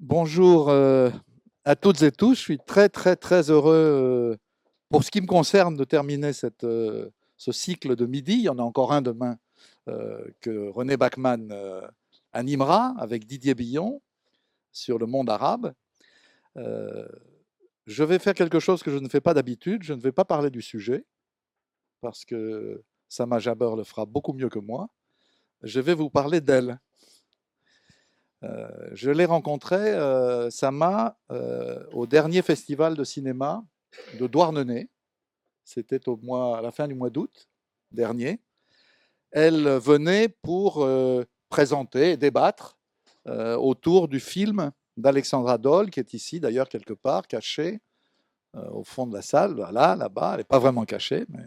Bonjour à toutes et tous. Je suis très, très, très heureux, pour ce qui me concerne, de terminer ce cycle de midi. Il y en a encore un demain que René Bachmann animera avec Didier Billon sur le monde arabe. Euh, je vais faire quelque chose que je ne fais pas d'habitude. Je ne vais pas parler du sujet parce que Sama Jaber le fera beaucoup mieux que moi. Je vais vous parler d'elle. Je l'ai rencontrée, Sama, au dernier festival de cinéma de Douarnenez. C'était à la fin du mois d'août dernier. Elle venait pour présenter et débattre autour du film d'Alexandra Doll, qui est ici d'ailleurs quelque part, caché au fond de la salle, voilà, là-bas. Elle n'est pas vraiment cachée, mais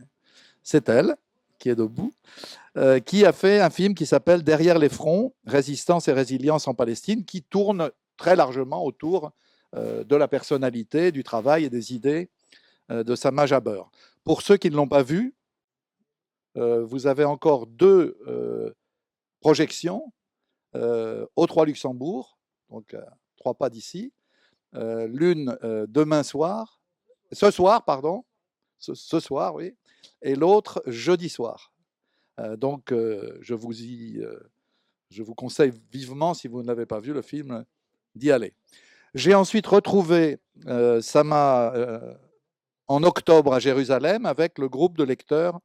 c'est elle qui est debout, qui a fait un film qui s'appelle Derrière les fronts, Résistance et résilience en Palestine, qui tourne très largement autour de la personnalité, du travail et des idées de Sama Jaber. Pour ceux qui ne l'ont pas vu, vous avez encore deux projections au 3 Luxembourg, donc à 3 pas d'ici. L'une demain soir, ce soir, pardon, ce soir, oui, et l'autre jeudi soir. Donc, je vous conseille vivement, si vous ne l'avez pas vu, le film, d'y aller. J'ai ensuite retrouvé Sama en octobre à Jérusalem avec le groupe de lecteurs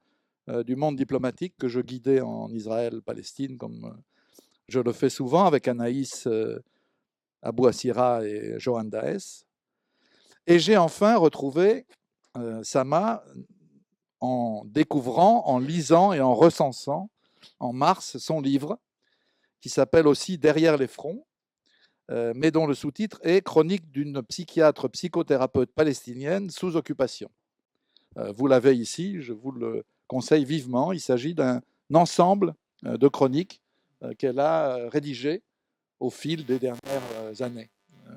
du monde diplomatique que je guidais en Israël-Palestine, comme je le fais souvent avec Anaïs Abou Assira et Johan Daes. Et j'ai enfin retrouvé Sama en découvrant, en lisant et en recensant en mars son livre qui s'appelle aussi Derrière les fronts, mais dont le sous-titre est Chronique d'une psychiatre psychothérapeute palestinienne sous occupation. Vous l'avez ici, je vous le conseille vivement. Il s'agit d'un ensemble de chroniques qu'elle a rédigées au fil des dernières années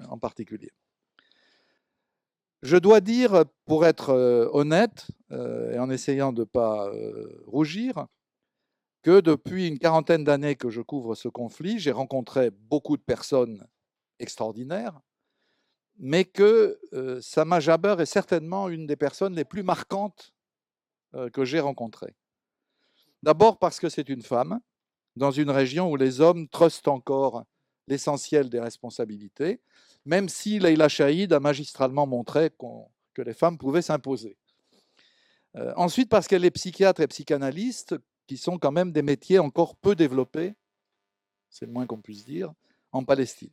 en particulier. Je dois dire, pour être honnête, et en essayant de ne pas rougir, que depuis une quarantaine d'années que je couvre ce conflit, j'ai rencontré beaucoup de personnes extraordinaires, mais que Sama Jaber est certainement une des personnes les plus marquantes que j'ai rencontrées. D'abord parce que c'est une femme, dans une région où les hommes trustent encore l'essentiel des responsabilités, même si Leila Chaïd a magistralement montré que les femmes pouvaient s'imposer. Ensuite, parce qu'elle est psychiatre et psychanalyste, qui sont quand même des métiers encore peu développés, c'est le moins qu'on puisse dire, en Palestine.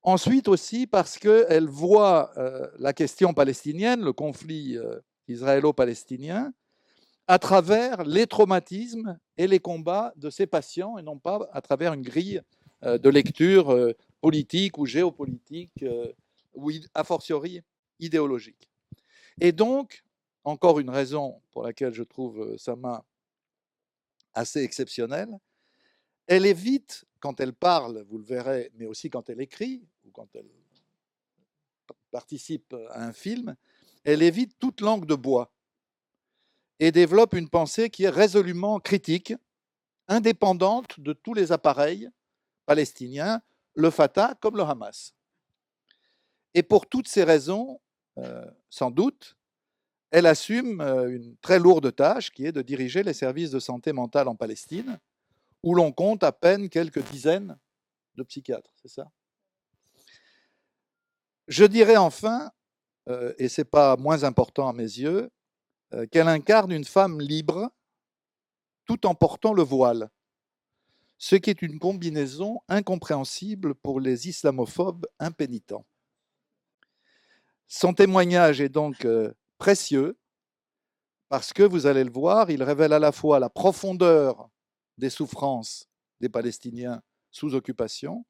Ensuite aussi parce qu'elle voit la question palestinienne, le conflit israélo-palestinien, à travers les traumatismes et les combats de ses patients, et non pas à travers une grille de lecture politique ou géopolitique, ou a fortiori idéologique. Et donc, encore une raison pour laquelle je trouve Sama assez exceptionnelle, elle évite, quand elle parle, vous le verrez, mais aussi quand elle écrit, ou quand elle participe à un film, elle évite toute langue de bois et développe une pensée qui est résolument critique, indépendante de tous les appareils palestiniens, le Fatah comme le Hamas. Et pour toutes ces raisons, sans doute, elle assume une très lourde tâche qui est de diriger les services de santé mentale en Palestine, où l'on compte à peine quelques dizaines de psychiatres, c'est ça? Je dirais enfin, et ce n'est pas moins important à mes yeux, qu'elle incarne une femme libre tout en portant le voile, ce qui est une combinaison incompréhensible pour les islamophobes impénitents. Son témoignage est donc précieux parce que, vous allez le voir, il révèle à la fois la profondeur des souffrances des Palestiniens sous occupation,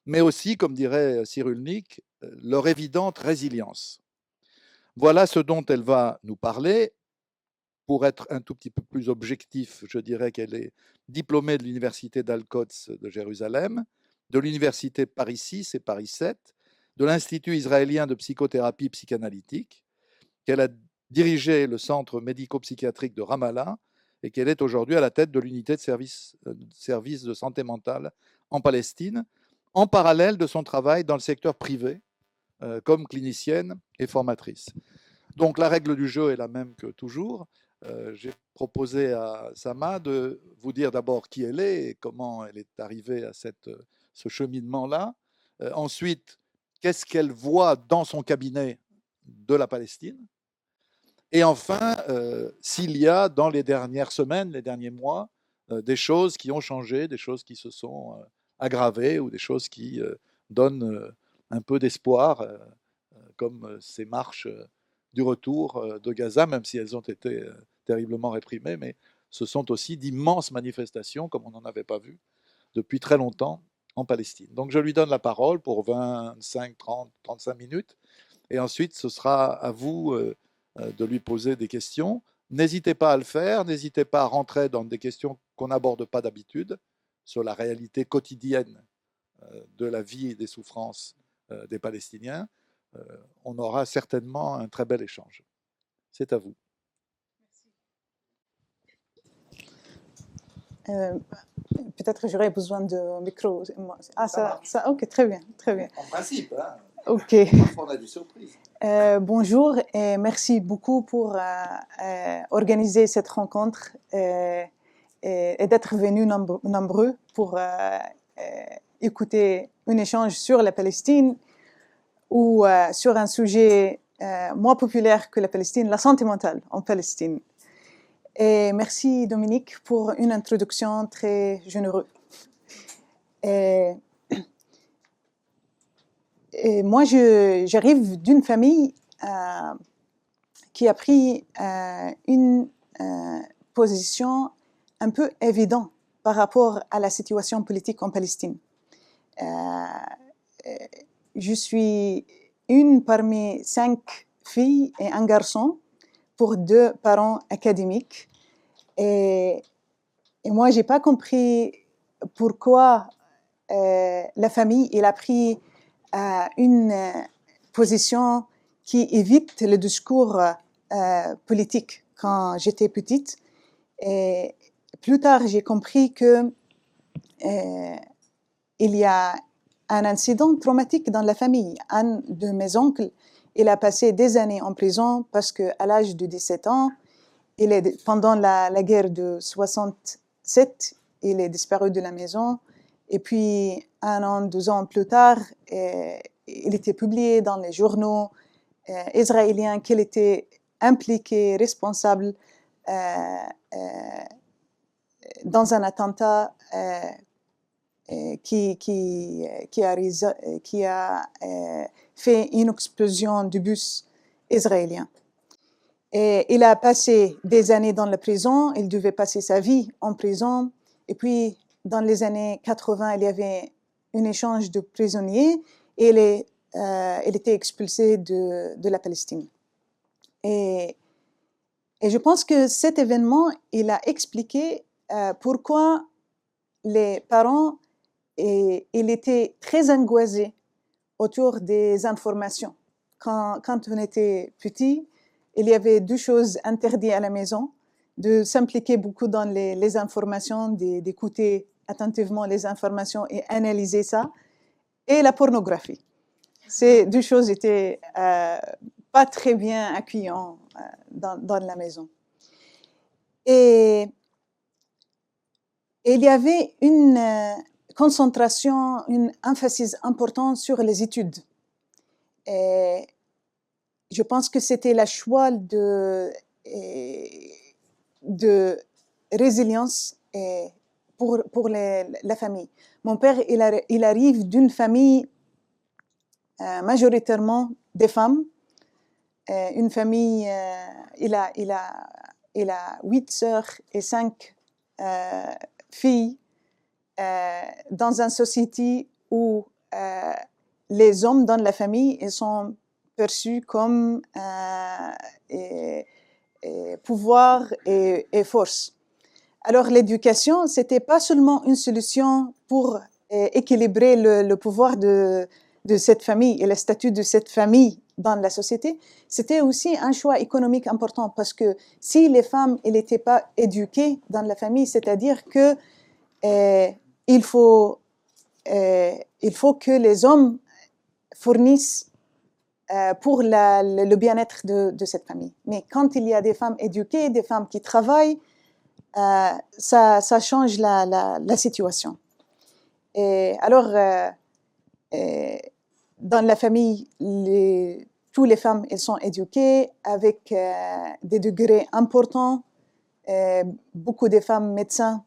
mais aussi, comme dirait Cyrulnik, leur évidente résilience. Voilà ce dont elle va nous parler. Pour être un tout petit peu plus objectif, je dirais qu'elle est diplômée de l'université d'Al-Quds de Jérusalem, de l'université Paris 6 et Paris 7, de l'Institut israélien de psychothérapie psychanalytique, qu'elle a dirigé le centre médico-psychiatrique de Ramallah et qu'elle est aujourd'hui à la tête de l'unité de service de santé mentale en Palestine, en parallèle de son travail dans le secteur privé, comme clinicienne et formatrice. Donc la règle du jeu est la même que toujours. J'ai proposé à Sama de vous dire d'abord qui elle est et comment elle est arrivée à ce cheminement-là. Ensuite, qu'est-ce qu'elle voit dans son cabinet de la Palestine. Et enfin, s'il y a dans les dernières semaines, les derniers mois, des choses qui ont changé, des choses qui se sont aggravées ou des choses qui donnent un peu d'espoir, comme ces marches du retour de Gaza, même si elles ont été terriblement réprimées, mais ce sont aussi d'immenses manifestations, comme on n'en avait pas vu depuis très longtemps en Palestine. Donc je lui donne la parole pour 25, 30, 35 minutes, et ensuite ce sera à vous de lui poser des questions. N'hésitez pas à le faire, n'hésitez pas à rentrer dans des questions qu'on n'aborde pas d'habitude, sur la réalité quotidienne de la vie et des souffrances des Palestiniens. On aura certainement un très bel échange. C'est à vous. Peut-être que j'aurais besoin de micro. Ah, ça, ok, très bien, très bien. En principe, hein. Ok. On a des surprises. Bonjour et merci beaucoup pour organiser cette rencontre et d'être venus nombreux pour écouter un échange sur la Palestine ou sur un sujet moins populaire que la Palestine, la santé mentale en Palestine. Et merci Dominique pour une introduction très généreuse. Et moi, j'arrive d'une famille qui a pris une position un peu évidente par rapport à la situation politique en Palestine. Je suis une parmi 5 filles et un garçon pour 2 parents académiques. Et moi, j'ai pas compris pourquoi la famille elle a pris une position qui évite le discours politique quand j'étais petite. Et plus tard, j'ai compris que il y a un incident traumatique dans la famille. Un de mes oncles, il a passé des années en prison parce qu'à l'âge de 17 ans, pendant la guerre de 67, il est disparu de la maison. Et puis, 1 an, 2 ans plus tard, il était publié dans les journaux israéliens qu'il était impliqué, responsable dans un attentat qui a fait une explosion du bus israélien. Et il a passé des années dans la prison, il devait passer sa vie en prison. Et puis, dans les années 80, il y avait un échange de prisonniers et il était expulsé de la Palestine. Et je pense que cet événement, il a expliqué pourquoi les parents ils étaient très angoissés autour des informations. Quand on était petit, il y avait 2 choses interdites à la maison, de s'impliquer beaucoup dans les informations, d'écouter attentivement les informations et analyser ça, et la pornographie. Ces 2 choses étaient pas très bien accueillantes dans la maison. Et il y avait une concentration, une emphasis importante sur les études. Et je pense que c'était le choix de résilience pour la famille. Mon père, il arrive d'une famille majoritairement des femmes. Une famille, il a 8 sœurs et 5 filles dans une société où les hommes dans la famille ils sont perçus comme pouvoir et force. Alors l'éducation, c'était pas seulement une solution pour équilibrer le pouvoir de cette famille et le statut de cette famille dans la société, c'était aussi un choix économique important parce que si les femmes n'étaient pas éduquées dans la famille, c'est-à-dire que il faut il faut que les hommes fournissent pour le bien-être de cette famille. Mais quand il y a des femmes éduquées, des femmes qui travaillent, ça change la situation. Et alors, dans la famille, toutes les femmes, elles sont éduquées avec des degrés importants. Beaucoup de femmes médecins.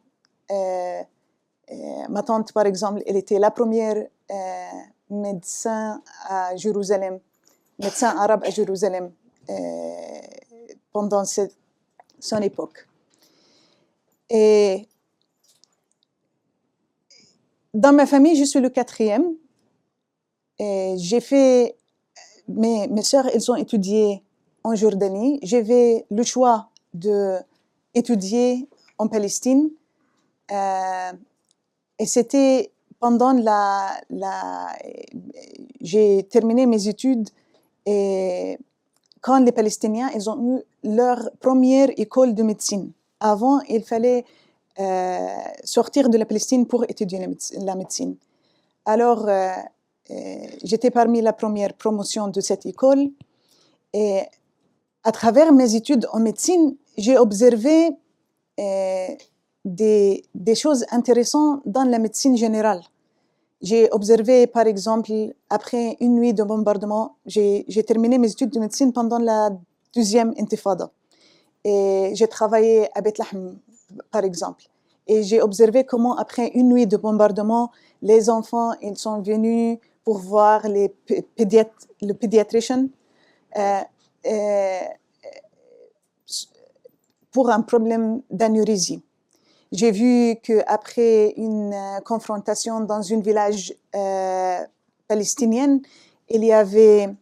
Ma tante, par exemple, elle était la première médecin à Jérusalem, médecin arabe à Jérusalem pendant son époque. Et dans ma famille, je suis le 4e. Et j'ai fait, mes sœurs, elles ont étudié en Jordanie. J'avais le choix d'étudier en Palestine. Et c'était pendant j'ai terminé mes études et quand les Palestiniens, ils ont eu leur première école de médecine. Avant, il fallait sortir de la Palestine pour étudier la médecine. Alors, j'étais parmi la première promotion de cette école et à travers mes études en médecine, j'ai observé des choses intéressantes dans la médecine générale. J'ai observé, par exemple, après une nuit de bombardement, j'ai terminé mes études de médecine pendant la deuxième intifada. Et j'ai travaillé à Bethlehem, par exemple. Et j'ai observé comment, après une nuit de bombardement, les enfants, ils sont venus pour voir le pédiatricien pour un problème d'anévrisme. J'ai vu qu'après une confrontation dans un village palestinien, il y avait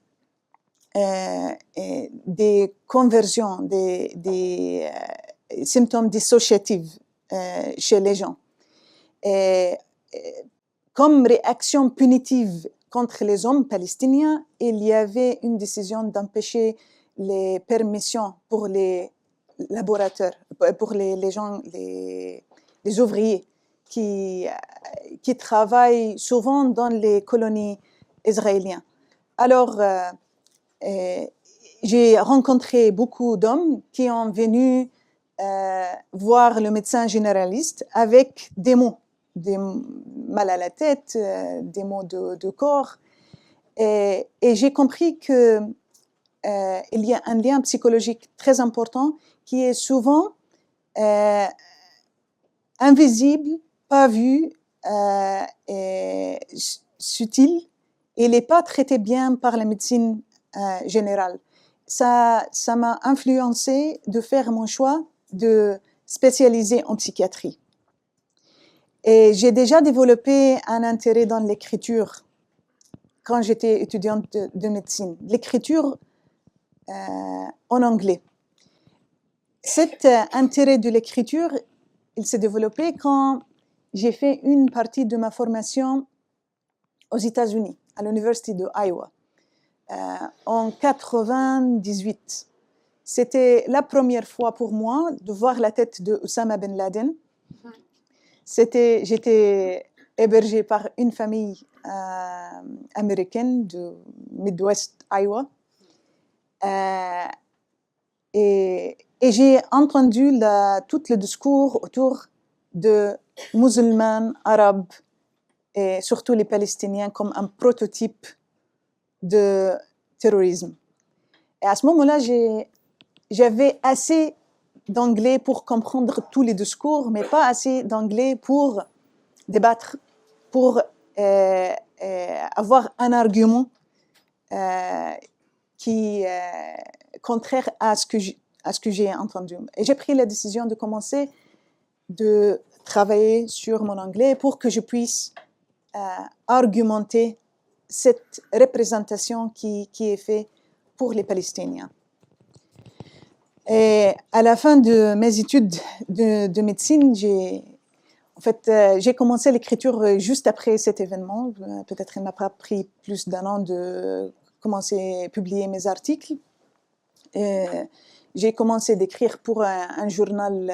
des conversions, des symptômes dissociatifs chez les gens. Et, comme réaction punitive contre les hommes palestiniens, il y avait une décision d'empêcher les permissions pour les laboratoires, pour les gens, les ouvriers qui travaillent souvent dans les colonies israéliennes. Alors, j'ai rencontré beaucoup d'hommes qui ont venu voir le médecin généraliste avec des mots, des mal à la tête, des maux de corps. Et j'ai compris qu'il y a un lien psychologique très important qui est souvent invisible, pas vu, et subtil. Il n'est pas traité bien par la médecine générale. Ça m'a influencé de faire mon choix de spécialiser en psychiatrie. Et j'ai déjà développé un intérêt dans l'écriture quand j'étais étudiante de médecine. L'écriture en anglais. Cet intérêt de l'écriture, il s'est développé quand j'ai fait une partie de ma formation aux États-Unis, à l'université de Iowa, en 98. C'était la première fois pour moi de voir la tête de Osama Ben Laden. J'étais hébergée par une famille américaine de Midwest Iowa. Et j'ai entendu tout le discours autour de musulmans, arabes et surtout les Palestiniens comme un prototype de terrorisme. Et à ce moment-là, j'avais assez d'anglais pour comprendre tous les discours, mais pas assez d'anglais pour débattre, pour avoir un argument qui est contraire à ce que j'ai entendu. Et j'ai pris la décision de commencer de travailler sur mon anglais pour que je puisse argumenter cette représentation qui est faite pour les Palestiniens. Et à la fin de mes études de médecine, j'ai commencé l'écriture juste après cet événement. Peut-être il ne m'a pas pris plus d'un an de commencer à publier mes articles. Et j'ai commencé d'écrire pour un journal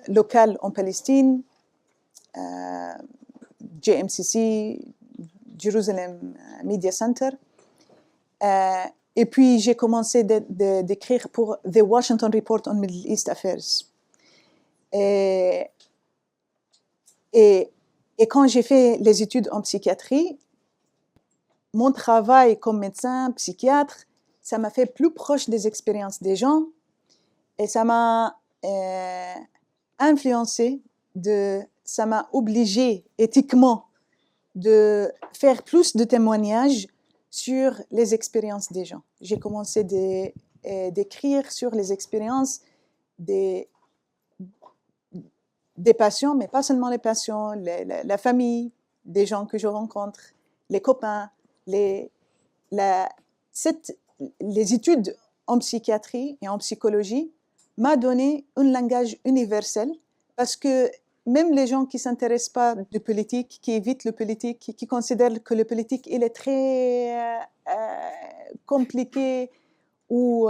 local en Palestine, JMCC, Jerusalem Media Center. Et puis, j'ai commencé d'écrire pour The Washington Report on Middle East Affairs. Et quand j'ai fait les études en psychiatrie, mon travail comme médecin, psychiatre, ça m'a fait plus proche des expériences des gens et ça m'a influencé, ça m'a obligé éthiquement de faire plus de témoignages sur les expériences des gens. J'ai commencé d'écrire sur les expériences des patients, mais pas seulement les patients, la famille, des gens que je rencontre, les copains, les études en psychiatrie et en psychologie m'a donné un langage universel parce que même les gens qui ne s'intéressent pas de politique, qui évitent le politique, qui considèrent que le politique il est très compliqué ou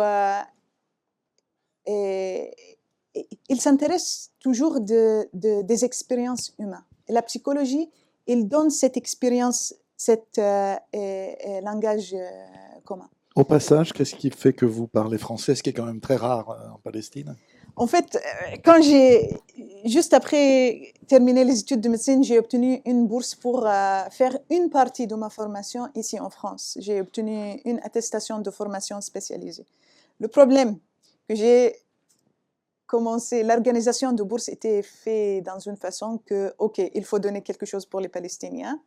ils s'intéressent toujours des expériences humaines. Et la psychologie, il donne cette expérience, cet langage commun. Au passage, qu'est-ce qui fait que vous parlez français, ce qui est quand même très rare en Palestine? En fait, juste après terminer les études de médecine, j'ai obtenu une bourse pour faire une partie de ma formation ici en France. J'ai obtenu une attestation de formation spécialisée. Le problème que j'ai commencé, l'organisation de bourse était faite dans une façon que, OK, il faut donner quelque chose pour les Palestiniens.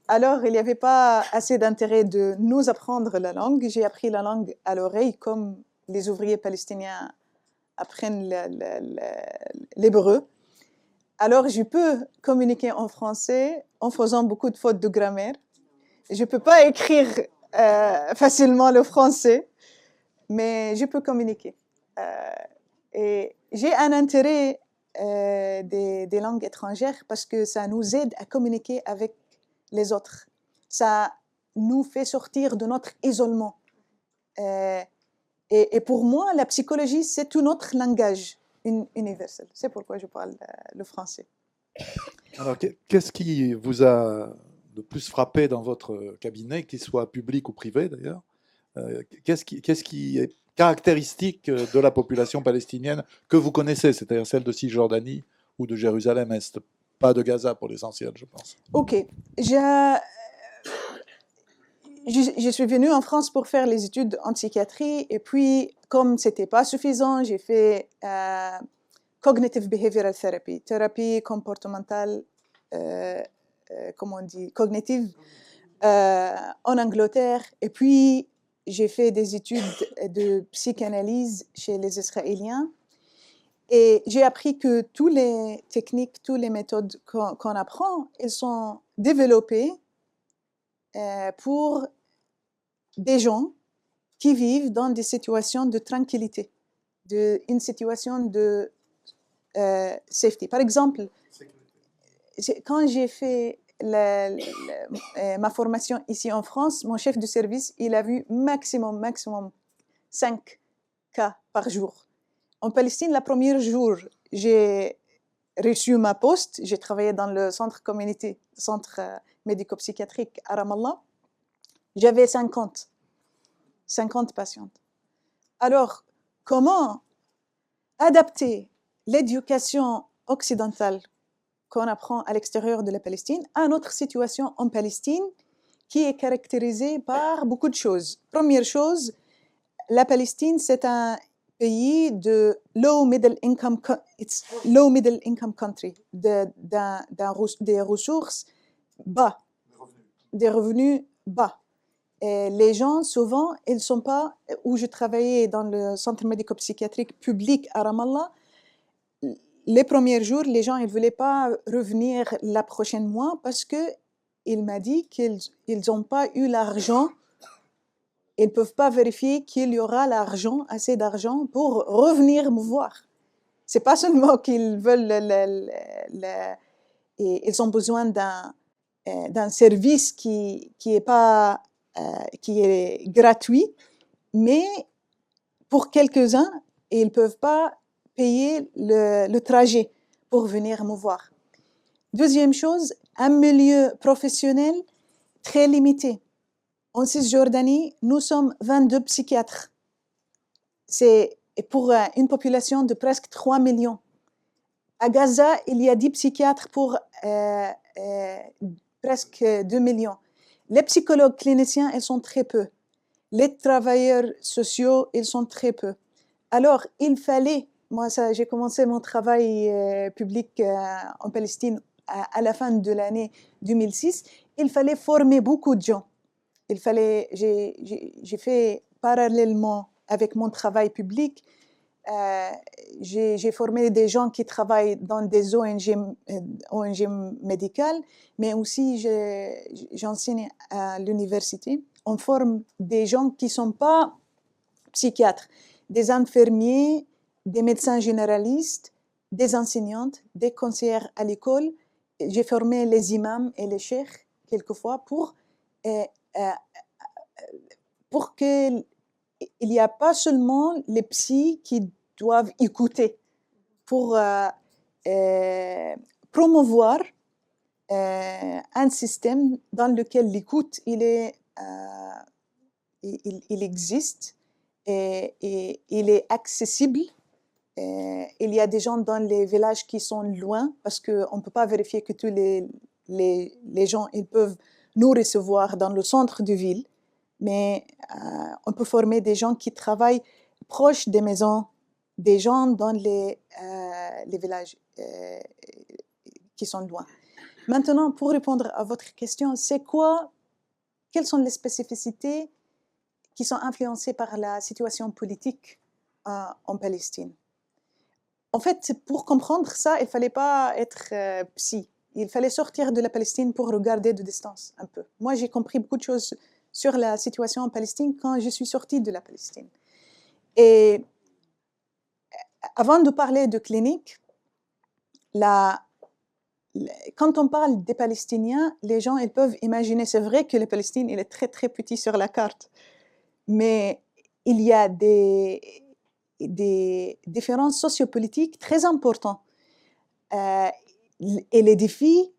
Alors, il n'y avait pas assez d'intérêt de nous apprendre la langue. J'ai appris la langue à l'oreille, comme les ouvriers palestiniens apprennent l'hébreu. Alors, je peux communiquer en français en faisant beaucoup de fautes de grammaire. Je ne peux pas écrire facilement le français, mais je peux communiquer. Et j'ai un intérêt des langues étrangères parce que ça nous aide à communiquer avec les autres. Ça nous fait sortir de notre isolement. Et pour moi, la psychologie, c'est tout notre langage universel. C'est pourquoi je parle le français. Alors, qu'est-ce qui vous a le plus frappé dans votre cabinet, qu'il soit public ou privé d'ailleurs? Qu'est-ce qui est caractéristique de la population palestinienne que vous connaissez, c'est-à-dire celle de Cisjordanie ou de Jérusalem-Est, pas de Gaza pour l'essentiel, je pense. Ok, je suis venue en France pour faire les études en psychiatrie et puis, comme c'était pas suffisant, j'ai fait Cognitive Behavioral Therapy, thérapie comportementale, comment on dit, cognitive, en Angleterre. Et puis, j'ai fait des études de psychanalyse chez les Israéliens. Et j'ai appris que toutes les techniques, toutes les méthodes qu'on apprend, elles sont développées pour des gens qui vivent dans des situations de tranquillité, une situation de safety. Par exemple, quand j'ai fait ma formation ici en France, mon chef de service, il a vu maximum 5 cas par jour. En Palestine, le premier jour, j'ai reçu ma poste. J'ai travaillé dans le centre médico-psychiatrique à Ramallah. J'avais 50 patientes. Alors, comment adapter l'éducation occidentale qu'on apprend à l'extérieur de la Palestine à notre situation en Palestine qui est caractérisée par beaucoup de choses. Première chose, la Palestine, c'est un pays de low middle income country, des ressources bas, des revenus bas. Et les gens, souvent, ils ne sont pas, où je travaillais dans le centre médico-psychiatrique public à Ramallah, les premiers jours, les gens ne voulaient pas revenir la prochaine mois parce qu'il m'a dit qu'ils n'ont pas eu l'argent. Ils ne peuvent pas vérifier qu'il y aura l'argent, assez d'argent pour revenir me voir. Ce n'est pas seulement qu'ils veulent, ils ont besoin d'un service qui est gratuit, mais pour quelques-uns, ils ne peuvent pas payer le trajet pour venir me voir. Deuxième chose, un milieu professionnel très limité. En Cisjordanie, nous sommes 22 psychiatres. C'est pour une population de presque 3 millions. À Gaza, il y a 10 psychiatres pour presque 2 millions. Les psychologues cliniciens, ils sont très peu. Les travailleurs sociaux, ils sont très peu. Alors, il fallait, moi, j'ai commencé mon travail public en Palestine à la fin de l'année 2006. Il fallait former beaucoup de gens. J'ai fait parallèlement avec mon travail public, j'ai formé des gens qui travaillent dans des ONG médicales, mais aussi j'enseigne à l'université. On forme des gens qui ne sont pas psychiatres, des infirmiers, des médecins généralistes, des enseignantes, des conseillères à l'école. J'ai formé les imams et les cheikhs quelquefois pour qu'il n'y a pas seulement les psys qui doivent écouter, pour promouvoir un système dans lequel l'écoute il existe et il est accessible. Il y a des gens dans les villages qui sont loin parce qu'on ne peut pas vérifier que tous les gens ils peuvent nous recevoir dans le centre de ville, mais on peut former des gens qui travaillent proches des maisons, des gens dans les villages qui sont loin. Maintenant, pour répondre à votre question, quelles sont les spécificités qui sont influencées par la situation politique en Palestine? En fait, pour comprendre ça, il ne fallait pas être psy. Il fallait sortir de la Palestine pour regarder de distance un peu. Moi, j'ai compris beaucoup de choses sur la situation en Palestine quand je suis sortie de la Palestine. Et avant de parler de clinique, quand on parle des Palestiniens, les gens ils peuvent imaginer, c'est vrai que la Palestine il est très très petit sur la carte, mais il y a des différences sociopolitiques très importantes. Et les défis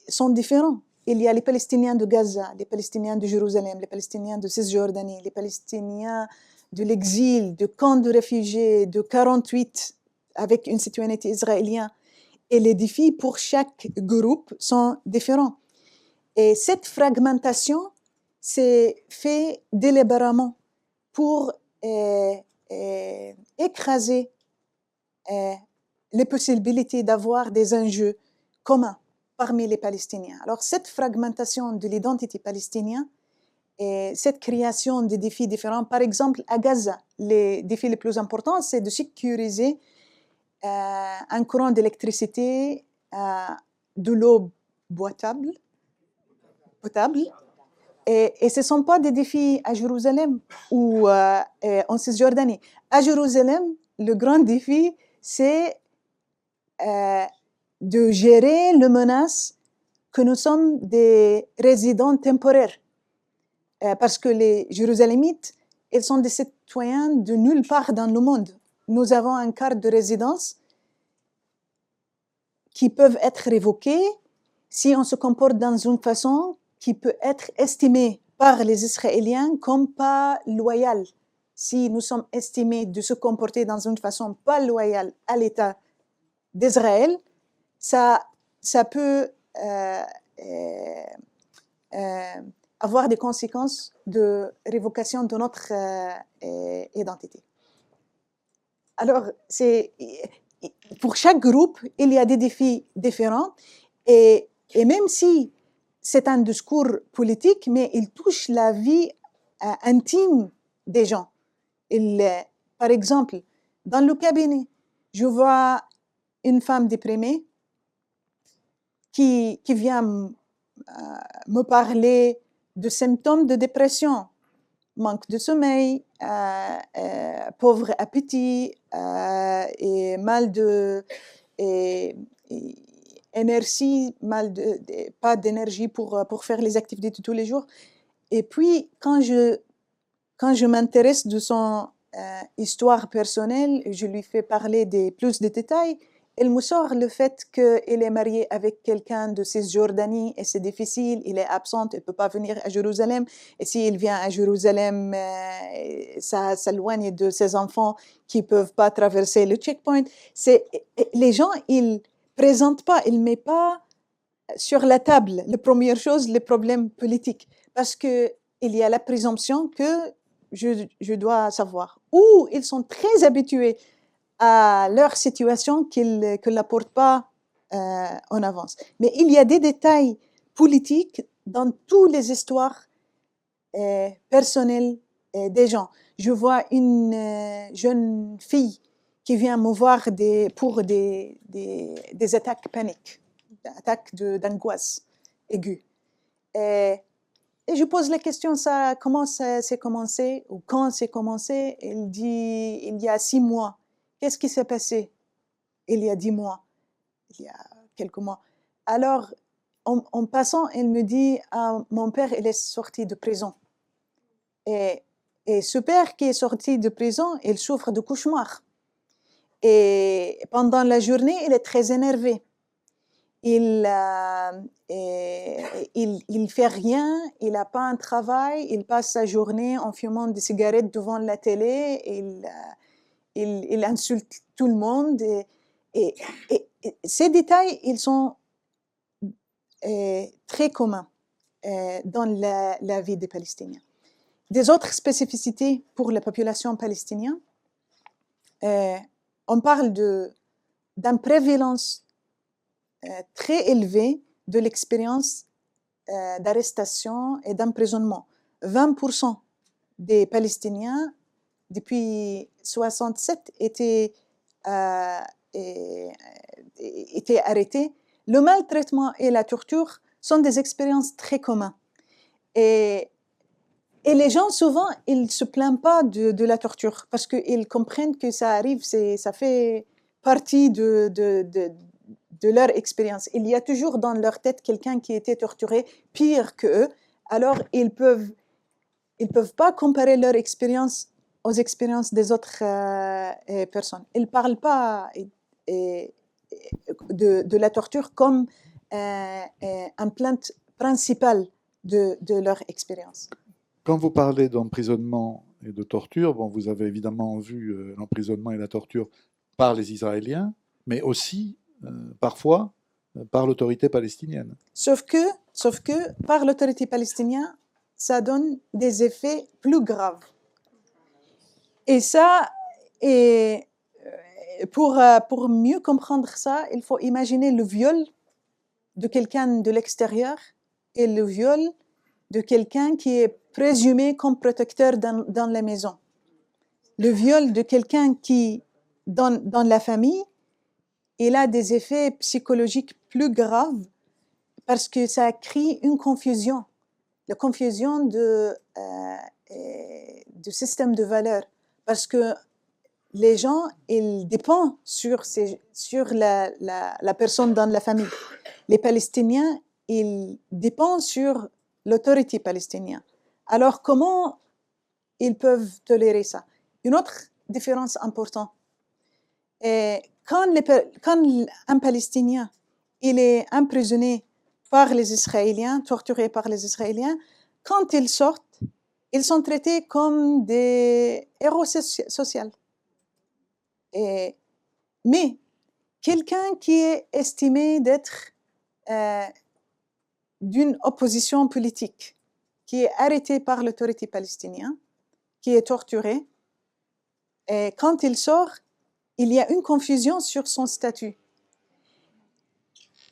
sont différents. Il y a les Palestiniens de Gaza, les Palestiniens de Jérusalem, les Palestiniens de Cisjordanie, les Palestiniens de l'exil, de camps de réfugiés, de 48 avec une citoyenneté israélienne. Et les défis pour chaque groupe sont différents. Et cette fragmentation s'est faite délibérément pour écraser les possibilités d'avoir des enjeux communs parmi les Palestiniens. Alors cette fragmentation de l'identité palestinienne et cette création de défis différents, par exemple à Gaza, les défis les plus importants, c'est de sécuriser un courant d'électricité, de l'eau potable. Et ce ne sont pas des défis à Jérusalem ou en Cisjordanie. À Jérusalem, le grand défi, c'est de gérer la menace que nous sommes des résidents temporaires. Parce que les Jérusalémites, ils sont des citoyens de nulle part dans le monde. Nous avons une carte de résidence qui peuvent être révoquées si on se comporte dans une façon qui peut être estimée par les Israéliens comme pas loyale. Si nous sommes estimés de se comporter dans une façon pas loyale à l'État d'Israël, ça peut avoir des conséquences de révocation de notre identité. Alors, pour chaque groupe, il y a des défis différents et même si c'est un discours politique, mais il touche la vie intime des gens. Par exemple, dans le cabinet, je vois une femme déprimée qui vient me parler de symptômes de dépression, manque de sommeil, pauvre appétit, et mal de énergie, pas d'énergie pour faire les activités de tous les jours. Et puis, quand je m'intéresse de son histoire personnelle, je lui fais parler plus de détails, il me sort le fait qu'il est marié avec quelqu'un de Cisjordanie et c'est difficile, il est absent, il ne peut pas venir à Jérusalem. Et s'il vient à Jérusalem, ça s'éloigne de ses enfants qui ne peuvent pas traverser le checkpoint. Les gens, ils ne présentent pas, ils ne mettent pas sur la table, la première chose, les problèmes politiques. Parce qu'il y a la présomption que je dois savoir. Ou ils sont très habitués à leur situation qu'ils ne la portent pas en avance. Mais il y a des détails politiques dans toutes les histoires personnelles des gens. Je vois une jeune fille qui vient me voir pour des attaques paniques, attaques d'angoisse aiguë. Et je pose la question, comment ça s'est commencé ou quand c'est commencé? Elle dit, il y a 6 mois. Qu'est-ce qui s'est passé il y a 10 mois, il y a quelques mois? Alors, en passant, elle me dit, mon père, il est sorti de prison. Et ce père qui est sorti de prison, il souffre de cauchemars. Et pendant la journée, il est très énervé. Il fait rien, il n'a pas un travail, il passe sa journée en fumant des cigarettes devant la télé, il insulte tout le monde. Et ces détails, ils sont très communs dans la vie des Palestiniens. Des autres spécificités pour la population palestinienne, on parle d'une prévalence très élevée de l'expérience d'arrestation et d'emprisonnement. 20% des Palestiniens, depuis 1967, étaient arrêtés. Le maltraitement et la torture sont des expériences très communes. Et les gens, souvent, ils ne se plaignent pas de la torture parce qu'ils comprennent que ça arrive, ça fait partie de leur expérience. Il y a toujours dans leur tête quelqu'un qui a été torturé pire qu'eux. Alors, ils peuvent pas comparer leur expérience aux expériences des autres personnes. Ils ne parlent pas de la torture comme un plainte principal de leur expérience. Quand vous parlez d'emprisonnement et de torture, bon, vous avez évidemment vu l'emprisonnement et la torture par les Israéliens, mais aussi parfois par l'autorité palestinienne. Sauf que par l'autorité palestinienne, ça donne des effets plus graves. Et ça, pour mieux comprendre ça, il faut imaginer le viol de quelqu'un de l'extérieur et le viol de quelqu'un qui est présumé comme protecteur dans la maison. Le viol de quelqu'un qui, dans la famille, il a des effets psychologiques plus graves parce que ça crée une confusion. La confusion de système de valeurs. Parce que les gens, ils dépendent sur la personne dans la famille. Les Palestiniens, ils dépendent sur l'autorité palestinienne. Alors, comment ils peuvent tolérer ça? Une autre différence importante. Quand un Palestinien il est emprisonné par les Israéliens, torturé par les Israéliens, quand ils sortent, ils sont traités comme des héros sociaux. Mais quelqu'un qui est estimé d'être d'une opposition politique, qui est arrêté par l'autorité palestinienne, qui est torturé, et quand il sort, il y a une confusion sur son statut.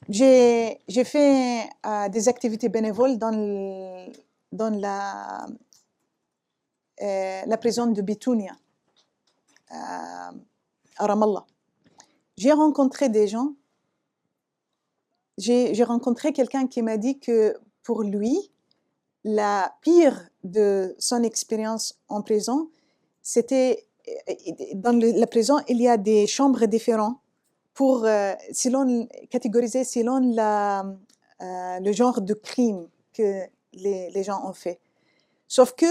J'ai fait des activités bénévoles dans la prison de Bitounia, à Ramallah. J'ai rencontré des gens. J'ai rencontré quelqu'un qui m'a dit que pour lui, la pire de son expérience en prison, c'était dans la prison, il y a des chambres différentes pour catégoriser selon le genre de crime que les gens ont fait. Sauf que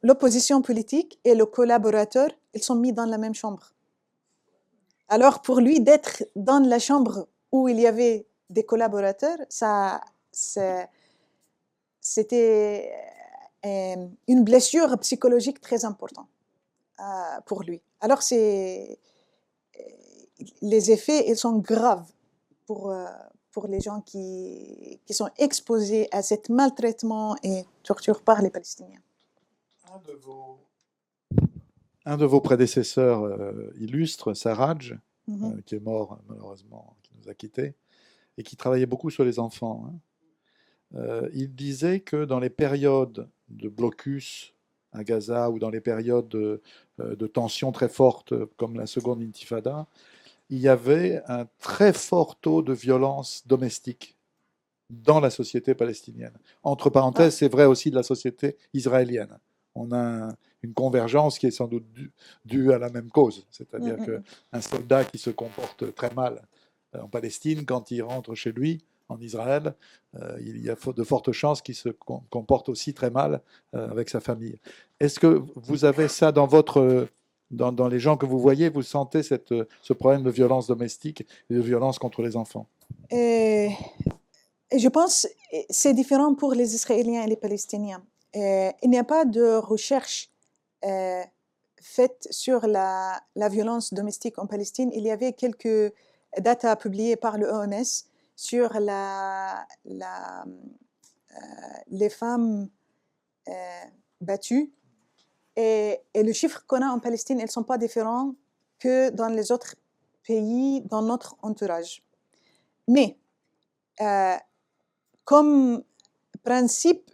l'opposition politique et le collaborateur, ils sont mis dans la même chambre. Alors pour lui, d'être dans la chambre où il y avait des collaborateurs, c'était une blessure psychologique très importante pour lui. Alors les effets, ils sont graves pour les gens qui sont exposés à cet maltraitement et torture par les Palestiniens. Un de vos prédécesseurs illustres, Sarraj, qui est mort malheureusement, qui nous a quittés, et qui travaillait beaucoup sur les enfants, il disait que dans les périodes de blocus à Gaza ou dans les périodes de tensions très fortes comme la seconde intifada, il y avait un très fort taux de violence domestique dans la société palestinienne. Entre parenthèses, c'est vrai aussi de la société israélienne. On a une convergence qui est sans doute due à la même cause, c'est-à-dire qu'un soldat qui se comporte très mal en Palestine, quand il rentre chez lui, en Israël, il y a de fortes chances qu'il se comporte aussi très mal avec sa famille. Est-ce que vous avez ça dans dans les gens que vous voyez, vous sentez ce problème de violence domestique et de violence contre les enfants? Et je pense que c'est différent pour les Israéliens et les Palestiniens. Il n'y a pas de recherche faite sur la violence domestique en Palestine. Il y avait quelques data publiées par le OMS sur les femmes battues. Et le chiffre qu'on a en Palestine, elles ne sont pas différents que dans les autres pays, dans notre entourage. Mais comme principe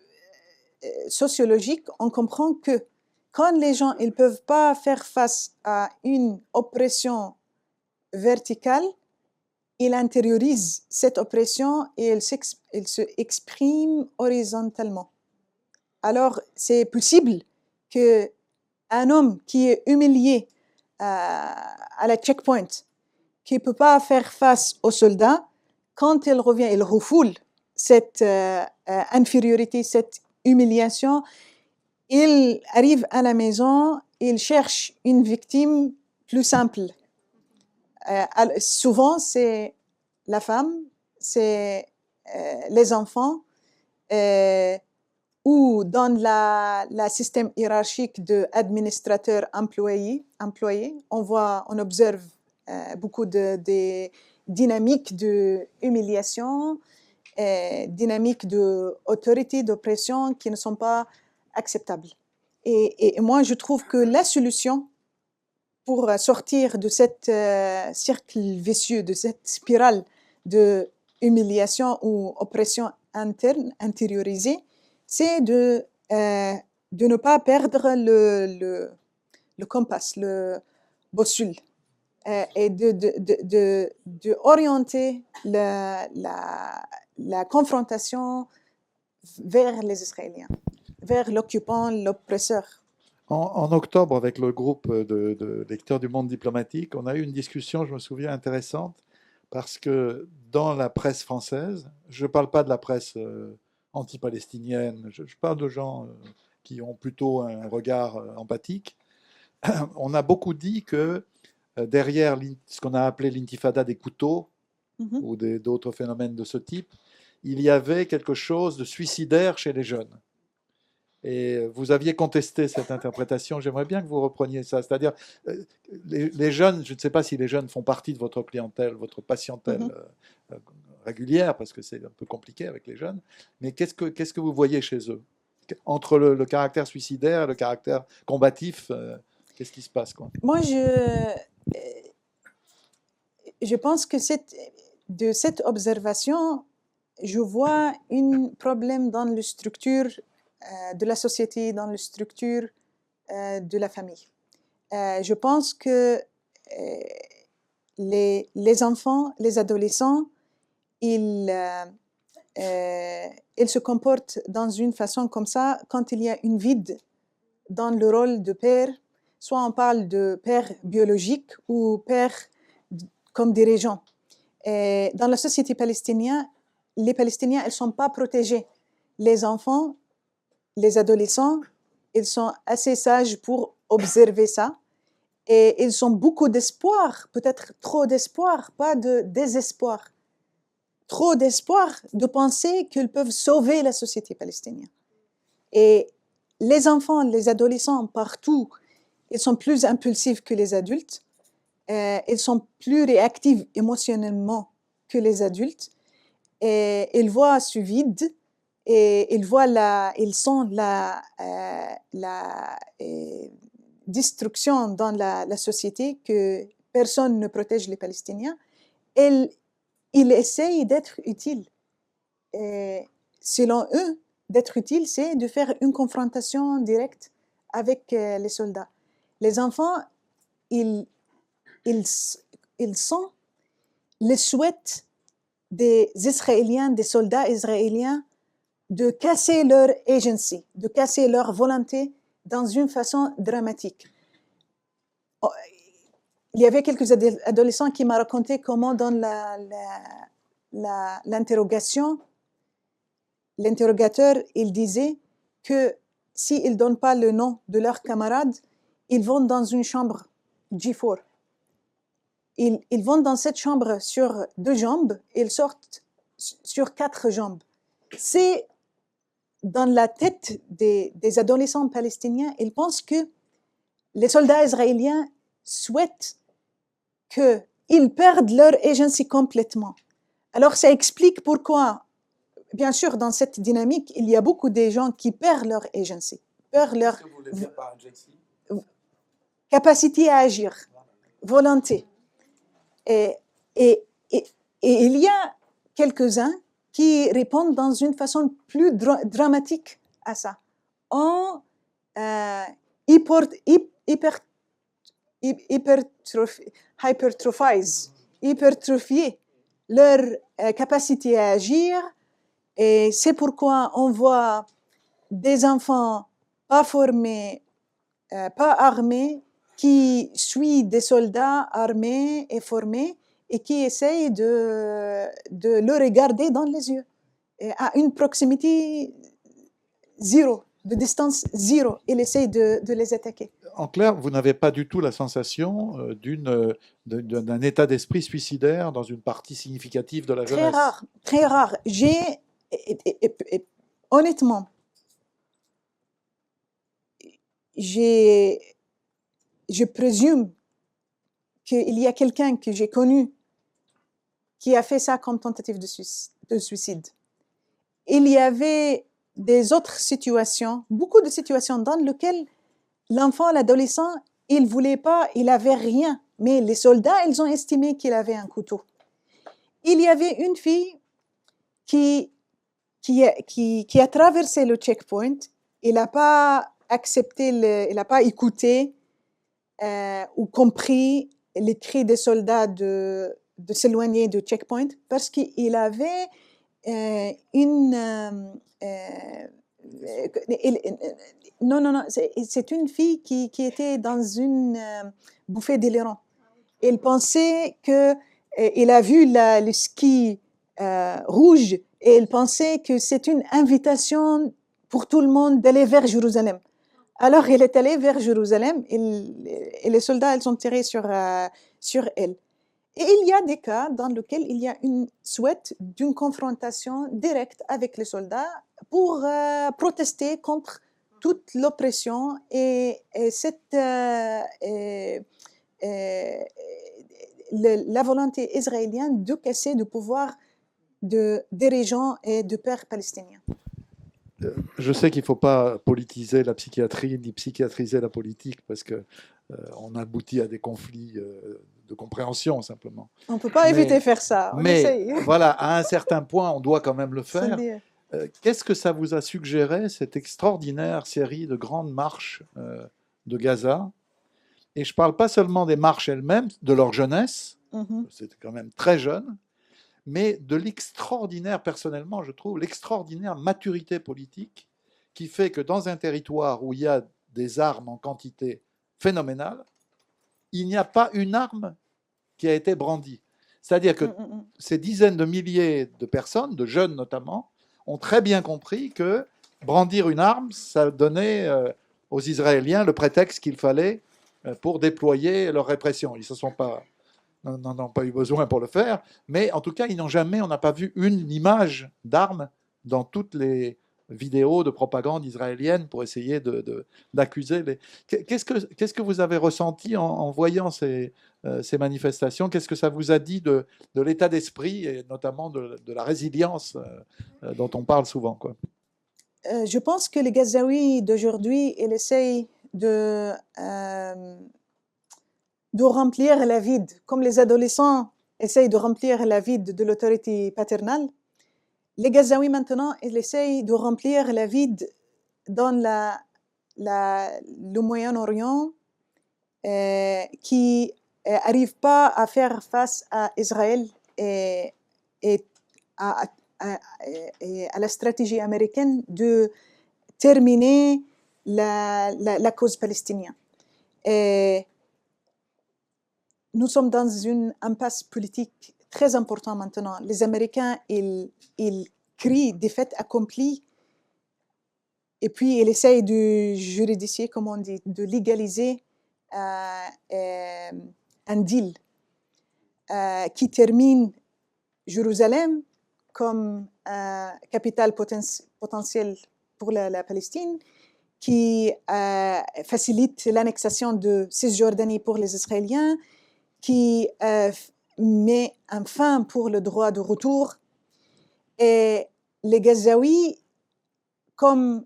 sociologique, on comprend que quand les gens ne peuvent pas faire face à une oppression verticale, ils intériorisent cette oppression et elle se exprime horizontalement. Alors, c'est possible qu'un homme qui est humilié à la checkpoint, qui ne peut pas faire face aux soldats, quand il revient, il refoule cette infériorité, cette humiliation, il arrive à la maison, il cherche une victime plus simple. Souvent, c'est la femme, c'est les enfants, ou dans la système hiérarchique de administrateur-employé, on observe beaucoup de dynamiques de humiliation, dynamiques d'autorité, d'oppression qui ne sont pas acceptables. Et moi, je trouve que la solution pour sortir de cet cercle vicieux, de cette spirale de humiliation ou oppression interne, intériorisée, c'est de ne pas perdre le compas, le boussole, et de orienter la confrontation vers les Israéliens, vers l'occupant, l'oppresseur. En octobre, avec le groupe de lecteurs du Monde diplomatique, on a eu une discussion, je me souviens, intéressante, parce que dans la presse française, je ne parle pas de la presse anti-palestinienne, je parle de gens qui ont plutôt un regard empathique, on a beaucoup dit que derrière ce qu'on a appelé l'intifada des couteaux, ou d'autres phénomènes de ce type, il y avait quelque chose de suicidaire chez les jeunes. Et vous aviez contesté cette interprétation. J'aimerais bien que vous repreniez ça. C'est-à-dire, les jeunes, je ne sais pas si les jeunes font partie de votre clientèle, votre patientèle régulière, parce que c'est un peu compliqué avec les jeunes, mais qu'est-ce que vous voyez chez eux? Entre le caractère suicidaire et le caractère combatif, qu'est-ce qui se passe, quoi? Moi, je pense que de cette observation, je vois un problème dans la structure de la société, dans la structure de la famille. Je pense que les enfants, les adolescents, ils se comportent dans une façon comme ça quand il y a une vide dans le rôle de père. Soit on parle de père biologique ou père comme dirigeant. Et dans la société palestinienne, les Palestiniens, ils ne sont pas protégés. Les enfants, les adolescents, ils sont assez sages pour observer ça. Et ils ont beaucoup d'espoir, peut-être trop d'espoir, pas de désespoir. Trop d'espoir de penser qu'ils peuvent sauver la société palestinienne. Et les enfants, les adolescents, partout, ils sont plus impulsifs que les adultes. Ils sont plus réactifs émotionnellement que les adultes. Et ils voient ce vide et ils sentent la destruction dans la société, que personne ne protège les Palestiniens. Ils essayent d'être utiles. Et selon eux, d'être utile, c'est de faire une confrontation directe avec les soldats. Les enfants, ils sont le souhait des Israéliens, des soldats israéliens, de casser leur agency, de casser leur volonté dans une façon dramatique. Il y avait quelques adolescents qui m'ont raconté comment dans l'interrogation, l'interrogateur, il disait que s'ils ne donnent pas le nom de leurs camarades, ils vont dans une chambre G4. Ils vont dans cette chambre sur 2 jambes et ils sortent sur 4 jambes. C'est dans la tête des adolescents palestiniens, ils pensent que les soldats israéliens souhaitent qu'ils perdent leur agency complètement. Alors ça explique pourquoi, bien sûr, dans cette dynamique, il y a beaucoup de gens qui perdent leur agency, perdent leur capacité à agir, volonté. Et il y a quelques-uns qui répondent dans une façon plus dramatique à ça, en hypertrophier leur capacité à agir. Et c'est pourquoi on voit des enfants pas formés, pas armés, qui suivent des soldats armés et formés et qui essayent de le regarder dans les yeux, et à une proximité zéro, de distance zéro, il essaye de les attaquer. En clair, vous n'avez pas du tout la sensation d'un état d'esprit suicidaire dans une partie significative de la jeunesse. Très rare. Honnêtement, je présume qu'il y a quelqu'un que j'ai connu qui a fait ça comme tentative de suicide. Il y avait des autres situations, beaucoup de situations dans lesquelles l'enfant, l'adolescent, il voulait pas, il avait rien, mais les soldats, ils ont estimé qu'il avait un couteau. Il y avait une fille qui a traversé le checkpoint, il n'a pas accepté, il n'a pas écouté ou compris les cris des soldats de s'éloigner du checkpoint, parce qu'il avait non, c'est une fille qui était dans une bouffée d'aileron. Il pensait il a vu le ski rouge et il pensait que c'est une invitation pour tout le monde d'aller vers Jérusalem. Alors il est allé vers Jérusalem et les soldats, ils sont tirés sur elle. Et il y a des cas dans lesquels il y a une souhait d'une confrontation directe avec les soldats pour protester contre toute l'oppression et la volonté israélienne de casser le pouvoir de dirigeants et de pères palestiniens. Je sais qu'il ne faut pas politiser la psychiatrie ni psychiatriser la politique parce qu'on aboutit à des conflits de compréhension simplement. On ne peut pas éviter de faire ça. Mais voilà, à un certain point, on doit quand même le faire. Qu'est-ce que ça vous a suggéré, cette extraordinaire série de grandes marches de Gaza? Et je ne parle pas seulement des marches elles-mêmes, de leur jeunesse, c'était quand même très jeune, mais de l'extraordinaire, personnellement, je trouve, l'extraordinaire maturité politique qui fait que dans un territoire où il y a des armes en quantité phénoménale, il n'y a pas une arme qui a été brandie. C'est-à-dire que ces dizaines de milliers de personnes, de jeunes notamment, ont très bien compris que brandir une arme, ça donnait aux Israéliens le prétexte qu'il fallait pour déployer leur répression. Ils n'en ont pas eu besoin pour le faire, mais en tout cas, on n'a pas vu une image d'armes dans toutes les vidéos de propagande israélienne pour essayer d'accuser les... Qu'est-ce que vous avez ressenti en voyant ces manifestations? Qu'est-ce que ça vous a dit de l'état d'esprit et notamment de la résilience dont on parle souvent, quoi? Je pense que les Gazaouis d'aujourd'hui, ils essayent de remplir la vide, comme les adolescents essayent de remplir la vide de l'autorité paternelle. Les Gazaouis maintenant, ils essayent de remplir la vide dans le Moyen-Orient qui n'arrive pas à faire face à Israël et à la stratégie américaine de terminer la cause palestinienne. Et nous sommes dans une impasse politique très importante maintenant. Les Américains, ils crient des faits accomplis et puis ils essayent de juridifier, comme on dit, de légaliser un deal qui termine Jérusalem comme capitale potentielle pour la Palestine, qui facilite l'annexation de Cisjordanie pour les Israéliens, qui met un fin pour le droit de retour. Et les Gazaouis, comme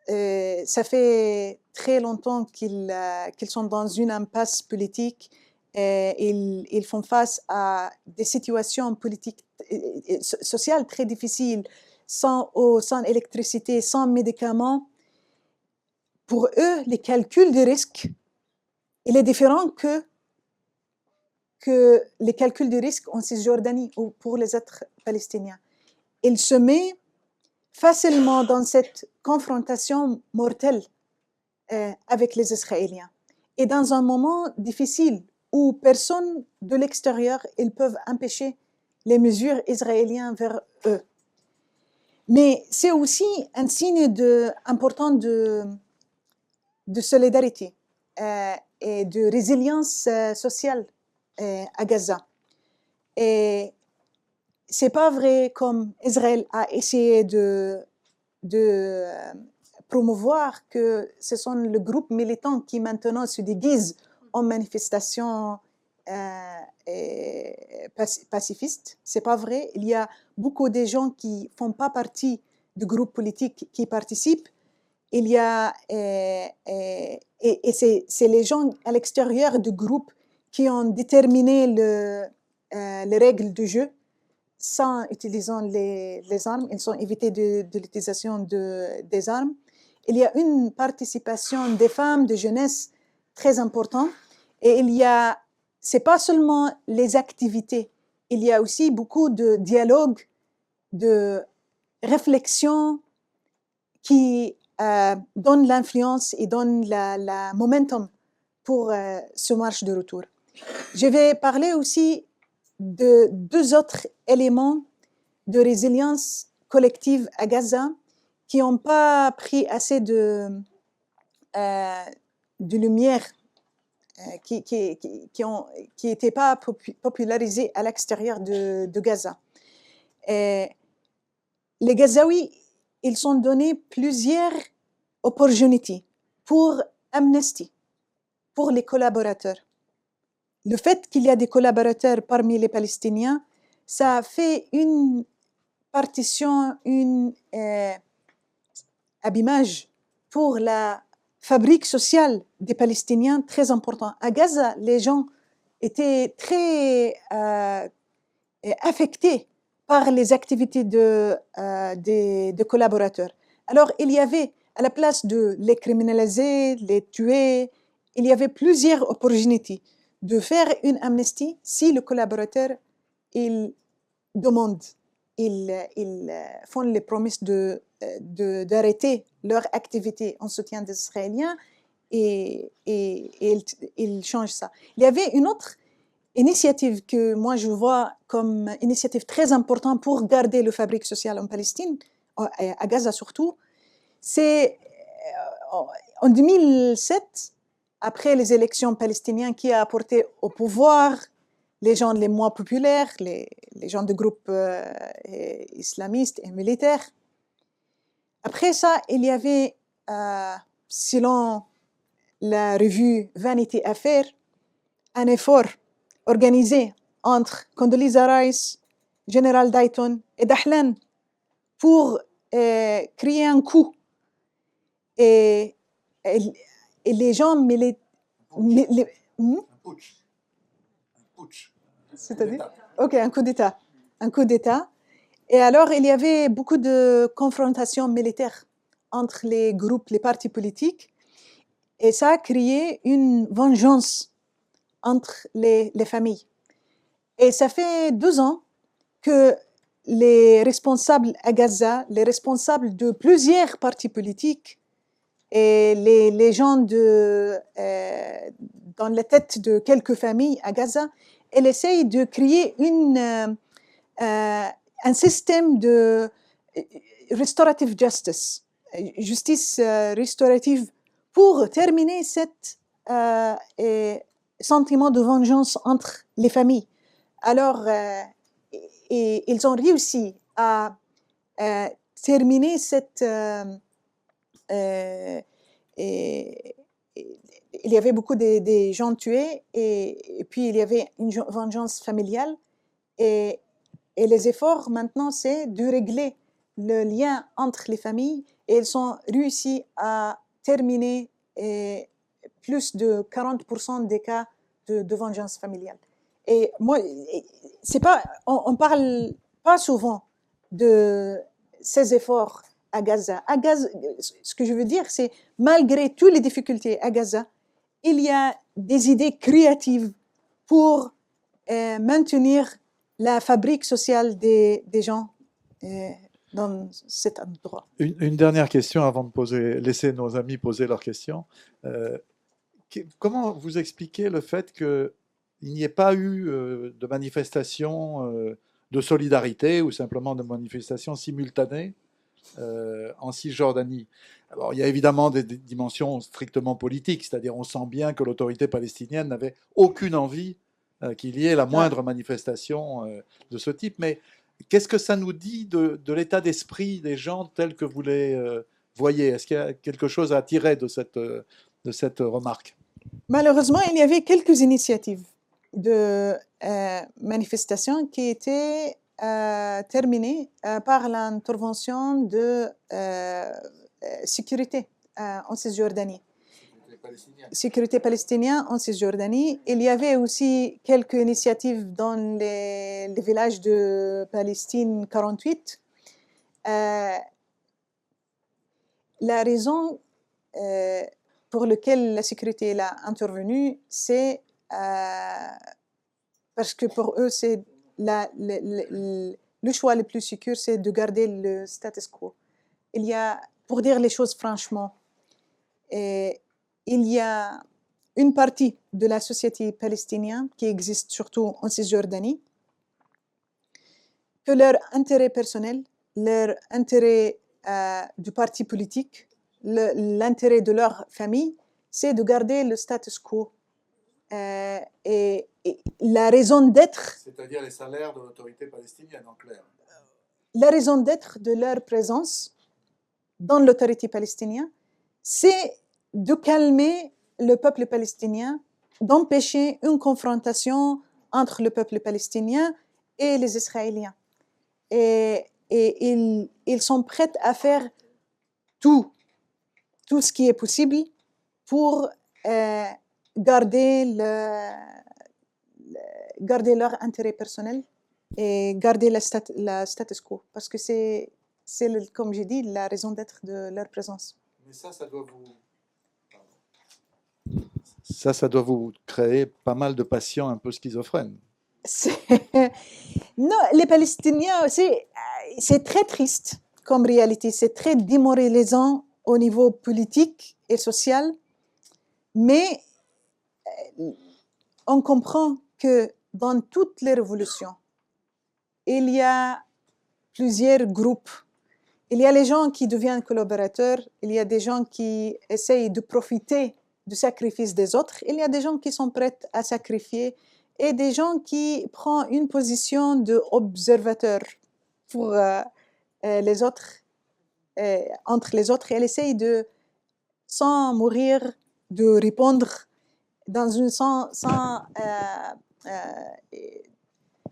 ça fait très longtemps qu'ils sont dans une impasse politique, ils font face à des situations politiques et sociales très difficiles, sans eau, sans électricité, sans médicaments. Pour eux, les calculs de risque, il est différent que les calculs de risque en Cisjordanie ou pour les autres Palestiniens. Il se met facilement dans cette confrontation mortelle avec les Israéliens. Et dans un moment difficile où personne de l'extérieur, ils peuvent empêcher les mesures israéliennes vers eux. Mais c'est aussi un signe important de solidarité et de résilience sociale à Gaza. Et c'est pas vrai comme Israël a essayé de promouvoir que ce sont le groupe militant qui maintenant se déguise en manifestation pacifiste. C'est pas vrai. Il y a beaucoup de gens qui font pas partie du groupe politique qui participent. Il y a et c'est les gens à l'extérieur du groupe qui ont déterminé les règles du jeu sans utiliser les armes. Ils ont évité de l'utilisation des armes. Il y a une participation des femmes, de jeunesse très importante. Et c'est pas seulement les activités, il y a aussi beaucoup de dialogue, de réflexion qui donne l'influence et donne la momentum pour ce marche de retour. Je vais parler aussi de deux autres éléments de résilience collective à Gaza qui n'ont pas pris assez de lumière, qui n'étaient pas popularisés à l'extérieur de Gaza. Et les Gazaouis, ils sont donnés plusieurs opportunités pour amnistie, pour les collaborateurs. Le fait qu'il y a des collaborateurs parmi les Palestiniens, ça fait une partition, un abîmage pour la fabrique sociale des Palestiniens très important. À Gaza, les gens étaient très affectés par les activités des collaborateurs. Alors, il y avait, à la place de les criminaliser, les tuer, il y avait plusieurs opportunités de faire une amnistie si le collaborateur, il demande, ils font les promesses d'arrêter leur activité en soutien des Israéliens et ils changent ça. Il y avait une autre initiative que moi je vois comme initiative très importante pour garder le fabrique social en Palestine, à Gaza surtout. C'est en 2007, après les élections palestiniennes, qui a apporté au pouvoir les gens les moins populaires, les gens de groupes islamistes et militaires. Après ça, il y avait, selon la revue Vanity Fair, un effort organisé entre Condoleezza Rice, General Dayton et Dahlan pour créer un coup. Et les gens Un putsch. C'est-à-dire? Ok, un coup d'État. Un coup d'État. Et alors, il y avait beaucoup de confrontations militaires entre les groupes, les partis politiques. Et ça a créé une vengeance entre les familles. Et ça fait 2 ans que les responsables à Gaza, les responsables de plusieurs partis politiques et les gens dans la tête de quelques familles à Gaza, elles essayent de créer un système de restorative justice, justice restaurative, pour terminer cet sentiment de vengeance entre les familles. Alors, ils ont réussi à terminer cette... il y avait beaucoup de gens tués et puis il y avait une vengeance familiale et les efforts maintenant c'est de régler le lien entre les familles et ils ont réussi à terminer plus de 40% des cas de vengeance familiale. Et moi, c'est pas, on parle pas souvent de ces efforts à Gaza. À Gaza, ce que je veux dire, c'est malgré toutes les difficultés à Gaza, il y a des idées créatives pour maintenir la fabrique sociale des gens dans cet endroit. Une dernière question avant de laisser nos amis poser leurs questions. Comment vous expliquez le fait qu'il n'y ait pas eu de manifestation de solidarité ou simplement de manifestations simultanées en Cisjordanie? Alors, il y a évidemment des dimensions strictement politiques, c'est-à-dire on sent bien que l'autorité palestinienne n'avait aucune envie qu'il y ait la moindre manifestation de ce type. Mais qu'est-ce que ça nous dit de l'état d'esprit des gens tels que vous les voyez? Est-ce qu'il y a quelque chose à tirer de cette remarque? Malheureusement, il y avait quelques initiatives de manifestations qui étaient terminées par l'intervention de sécurité en Cisjordanie. Sécurité palestinienne en Cisjordanie. Il y avait aussi quelques initiatives dans les villages de Palestine 48. La raison pour laquelle la sécurité est intervenue, c'est parce que pour eux, c'est le choix le plus sûr, c'est de garder le status quo. Il y a, pour dire les choses franchement, il y a une partie de la société palestinienne qui existe surtout en Cisjordanie, que leur intérêt personnel, leur intérêt du parti politique, l'intérêt de leur famille, c'est de garder le status quo. Et la raison d'être... C'est-à-dire les salaires de l'autorité palestinienne, en clair. La raison d'être de leur présence dans l'autorité palestinienne, c'est de calmer le peuple palestinien, d'empêcher une confrontation entre le peuple palestinien et les Israéliens. Et ils sont prêts à faire tout ce qui est possible pour garder leur intérêt personnel et garder la status quo. Parce que c'est comme j'ai dit, la raison d'être de leur présence. Mais ça doit vous créer pas mal de patients un peu schizophrènes. Non, les Palestiniens aussi, c'est très triste comme réalité. C'est très démoralisant au niveau politique et social. Mais on comprend que dans toutes les révolutions, il y a plusieurs groupes. Il y a les gens qui deviennent collaborateurs, il y a des gens qui essayent de profiter du sacrifice des autres. Il y a des gens qui sont prêts à sacrifier et des gens qui prennent une position d'observateur pour les autres, entre les autres. Elle essaye de, sans mourir, de répondre sans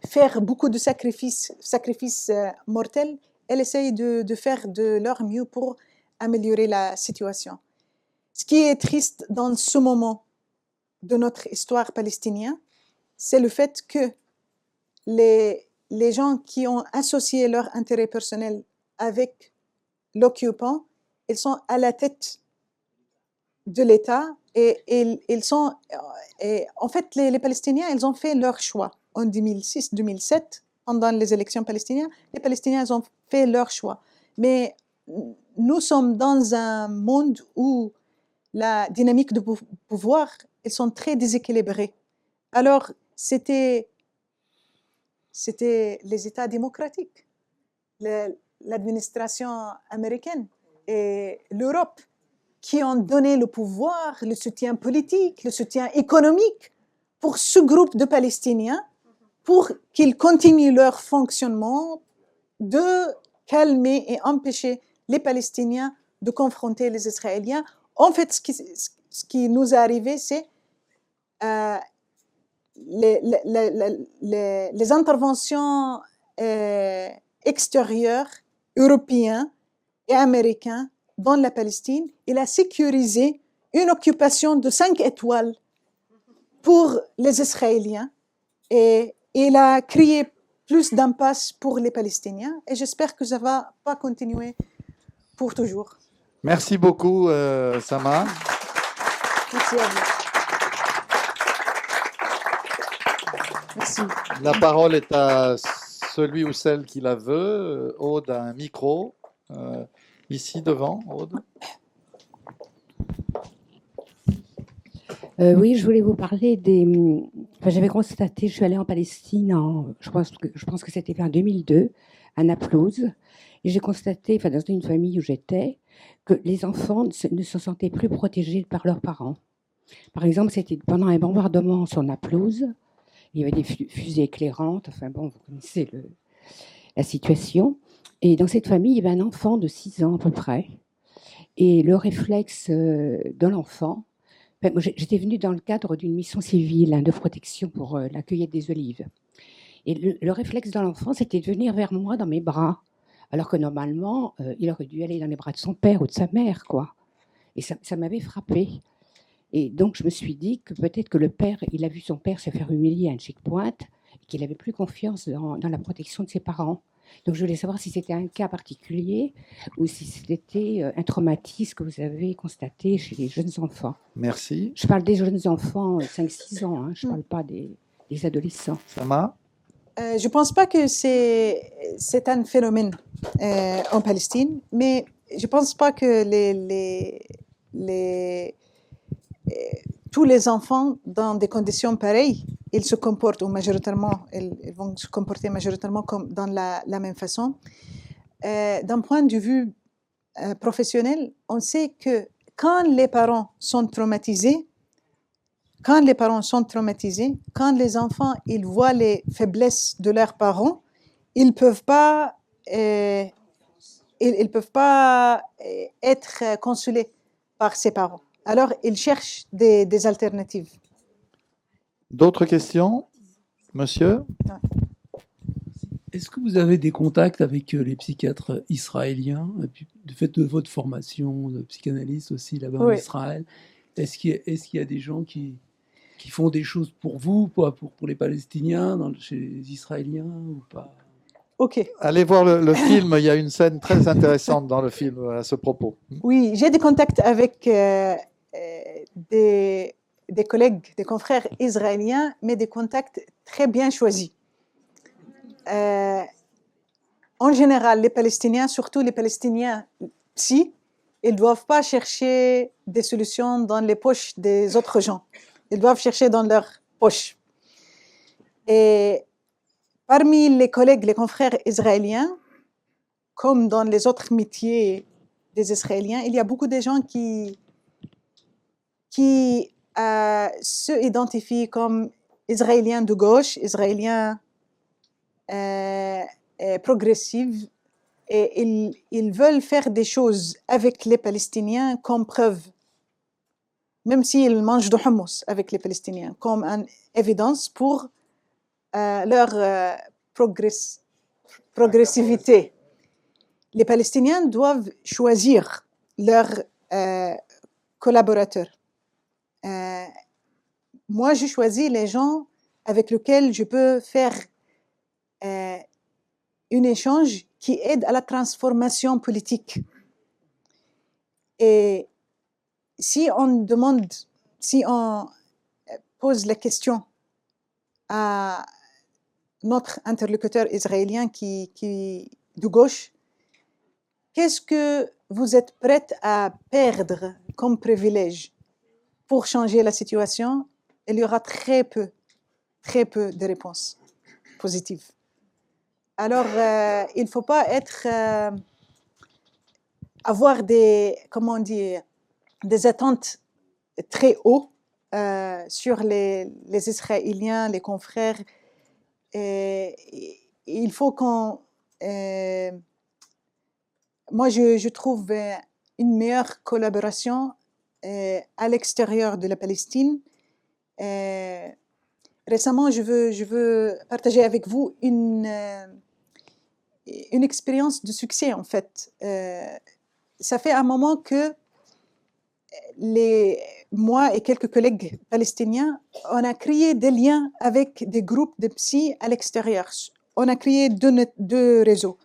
faire beaucoup de sacrifices mortels. Elle essaye de faire de leur mieux pour améliorer la situation. Ce qui est triste dans ce moment de notre histoire palestinienne, c'est le fait que les gens qui ont associé leur intérêt personnel avec l'occupant, ils sont à la tête de l'État et ils sont... Et en fait, les Palestiniens, ils ont fait leur choix. En 2006-2007, pendant les élections palestiniennes, les Palestiniens ils ont fait leur choix. Mais nous sommes dans un monde où la dynamique de pouvoir, ils sont très déséquilibrés. Alors, c'était les États démocratiques, l'administration américaine et l'Europe qui ont donné le pouvoir, le soutien politique, le soutien économique pour ce groupe de Palestiniens pour qu'ils continuent leur fonctionnement, de calmer et empêcher les Palestiniens de confronter les Israéliens. En fait, ce qui nous est arrivé, c'est les interventions extérieures, européennes et américaines dans la Palestine. Il a sécurisé une occupation de 5 étoiles pour les Israéliens et il a créé plus d'impasse pour les Palestiniens et j'espère que ça ne va pas continuer pour toujours. Merci beaucoup, Sama. Merci à vous. Merci. La parole est à celui ou celle qui la veut. Aude a un micro. Ici devant, Aude. Oui, je voulais vous parler des... Enfin, j'avais constaté, je suis allée en Palestine, je pense que c'était en 2002, à Naplouse, et j'ai constaté, enfin, dans une famille où j'étais, que les enfants ne se sentaient plus protégés par leurs parents. Par exemple, c'était pendant un bombardement sur Naplouse, il y avait des fusées éclairantes, enfin bon, vous connaissez la situation. Et dans cette famille, il y avait un enfant de 6 ans à peu près, et le réflexe de l'enfant, j'étais venue dans le cadre d'une mission civile de protection pour la cueillette des olives. Et le réflexe de l'enfant, c'était de venir vers moi dans mes bras, alors que normalement, il aurait dû aller dans les bras de son père ou de sa mère, quoi. Et ça m'avait frappée. Et donc, je me suis dit que peut-être que le père, il a vu son père se faire humilier à un checkpoint, et qu'il n'avait plus confiance dans la protection de ses parents. Donc, je voulais savoir si c'était un cas particulier ou si c'était un traumatisme que vous avez constaté chez les jeunes enfants. Merci. Je parle des jeunes enfants, 5-6 ans, je ne parle pas des adolescents. Sama. Je ne pense pas que c'est un phénomène en Palestine, mais je ne pense pas que tous les enfants dans des conditions pareilles, ils se comportent ils vont se comporter majoritairement comme dans la même façon. D'un point de vue professionnel, on sait que quand les parents sont traumatisés, quand les enfants ils voient les faiblesses de leurs parents, ils peuvent pas être consolés par ses parents. Alors, ils cherchent des alternatives. D'autres questions, monsieur? Est-ce que vous avez des contacts avec les psychiatres israéliens, du fait de votre formation de psychanalyste aussi là-bas en Israël? Est-ce qu'il y a des gens qui font des choses pour vous, pour les Palestiniens, chez les Israéliens ou pas? Ok. Allez voir le film, il y a une scène très intéressante dans le film à ce propos. Oui, j'ai des contacts avec des collègues, des confrères israéliens, mais des contacts très bien choisis. En général, les Palestiniens, surtout les Palestiniens psy, ils ne doivent pas chercher des solutions dans les poches des autres gens. Ils doivent chercher dans leurs poches. Et parmi les collègues, les confrères israéliens, comme dans les autres métiers des Israéliens, il y a beaucoup de gens qui qui se identifient comme Israéliens de gauche, Israéliens progressifs, et ils veulent faire des choses avec les Palestiniens comme preuve, même s'ils mangent du hummus avec les Palestiniens, comme une évidence pour leur progressivité. Les Palestiniens doivent choisir leurs collaborateurs. Moi, je choisis les gens avec lesquels je peux faire un échange qui aide à la transformation politique. Et si on pose la question à notre interlocuteur israélien qui de gauche, qu'est-ce que vous êtes prête à perdre comme privilège pour changer la situation? Il y aura très peu de réponses positives. Alors, il ne faut pas avoir des attentes très hautes sur les Israéliens, les confrères. Et il faut moi, je trouve une meilleure collaboration à l'extérieur de la Palestine. Récemment, je veux partager avec vous une expérience de succès, en fait. Ça fait un moment que moi et quelques collègues palestiniens, on a créé des liens avec des groupes de psy à l'extérieur. On a créé deux réseaux,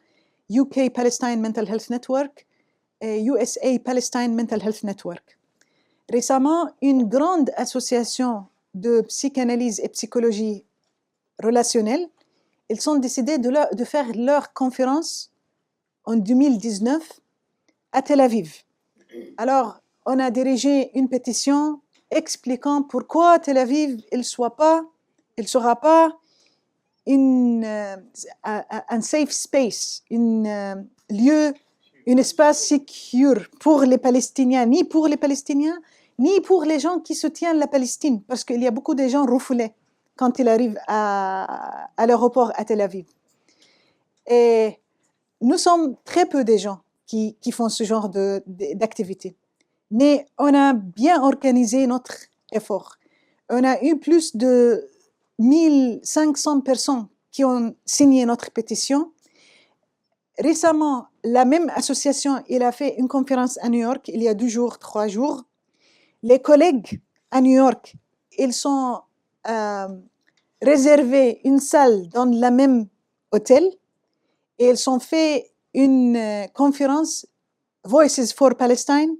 UK Palestine Mental Health Network et USA Palestine Mental Health Network. Récemment, une grande association de psychanalyse et psychologie relationnelle, ils ont décidé de faire leur conférence en 2019 à Tel Aviv. Alors, on a dirigé une pétition expliquant pourquoi Tel Aviv il sera pas un safe space, un espace sûr pour les Palestiniens, ni pour les Palestiniens, ni pour les gens qui soutiennent la Palestine, parce qu'il y a beaucoup de gens refoulés quand ils arrivent à l'aéroport à Tel Aviv. Et nous sommes très peu de gens qui font ce genre d'activité. Mais on a bien organisé notre effort. On a eu plus de 1500 personnes qui ont signé notre pétition. Récemment, la même association, elle a fait une conférence à New York, il y a 3 jours. Les collègues à New York, ils ont réservé une salle dans le même hôtel et ils ont fait une conférence Voices for Palestine,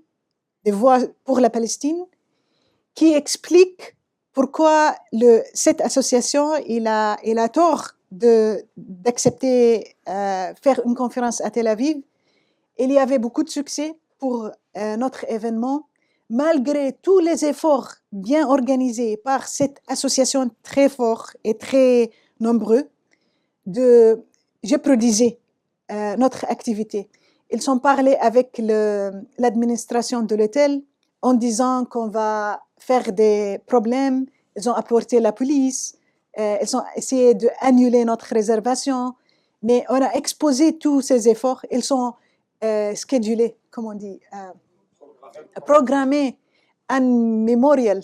des voix pour la Palestine, qui explique pourquoi cette association il a tort d'accepter faire une conférence à Tel Aviv. Il y avait beaucoup de succès pour notre événement, malgré tous les efforts bien organisés par cette association très forte et très nombreuse de jeopardiser notre activité. Ils ont parlé avec l'administration de l'hôtel en disant qu'on va faire des problèmes. Ils ont apporté la police. Ils ont essayé d'annuler notre réservation. Mais on a exposé tous ces efforts. Ils sont schedulés, comme on dit, programmés un mémorial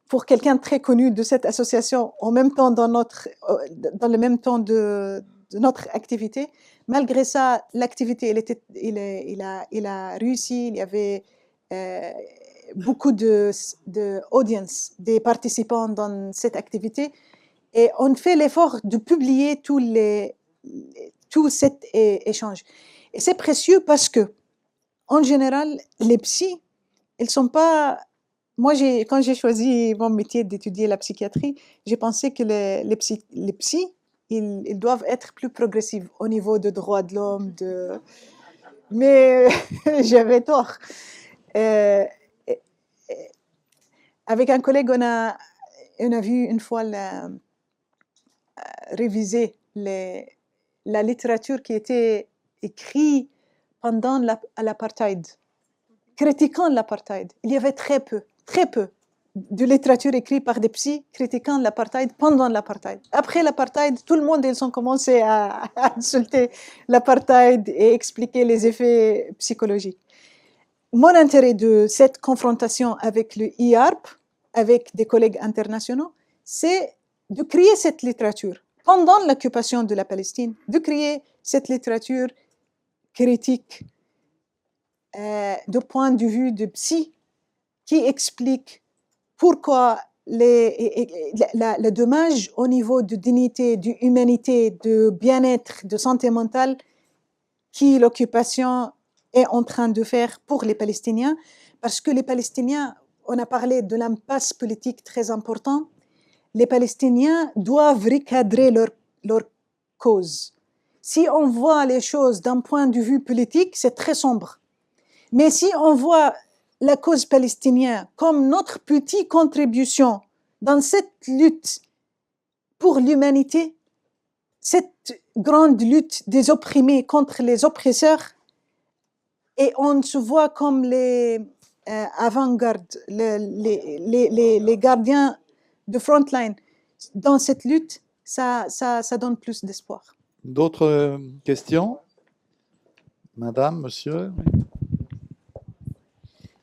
pour quelqu'un très connu de cette association en même temps dans le même temps de notre activité. Malgré ça, l'activité, il a réussi. Il y avait beaucoup d'audience, des participants dans cette activité. Et on fait l'effort de publier tout cet échange. Et c'est précieux parce que, en général, les psys, ils sont pas... Moi, quand j'ai choisi mon métier d'étudier la psychiatrie, j'ai pensé que les psys, ils doivent être plus progressifs au niveau des droits de l'homme. Mais j'avais tort. Avec un collègue, on a vu une fois réviser la littérature qui était écrite pendant l'apartheid, critiquant l'apartheid. Il y avait très peu de littérature écrite par des psys critiquant l'apartheid pendant l'apartheid. Après l'apartheid, tout le monde, ils ont commencé à insulter l'apartheid et expliquer les effets psychologiques. Mon intérêt de cette confrontation avec le IARP, avec des collègues internationaux, c'est de créer cette littérature pendant l'occupation de la Palestine, de créer cette littérature critique de point de vue de psy qui explique pourquoi le dommage au niveau de dignité, d'humanité, de bien-être, de santé mentale qui l'occupation est en train de faire pour les Palestiniens, parce que les Palestiniens, on a parlé de l'impasse politique très important, les Palestiniens doivent recadrer leur cause. Si on voit les choses d'un point de vue politique, c'est très sombre. Mais si on voit la cause palestinienne comme notre petite contribution dans cette lutte pour l'humanité, cette grande lutte des opprimés contre les oppresseurs, et on se voit comme les avant-gardes, les gardiens de frontline dans cette lutte, ça donne plus d'espoir. D'autres questions? Madame, monsieur?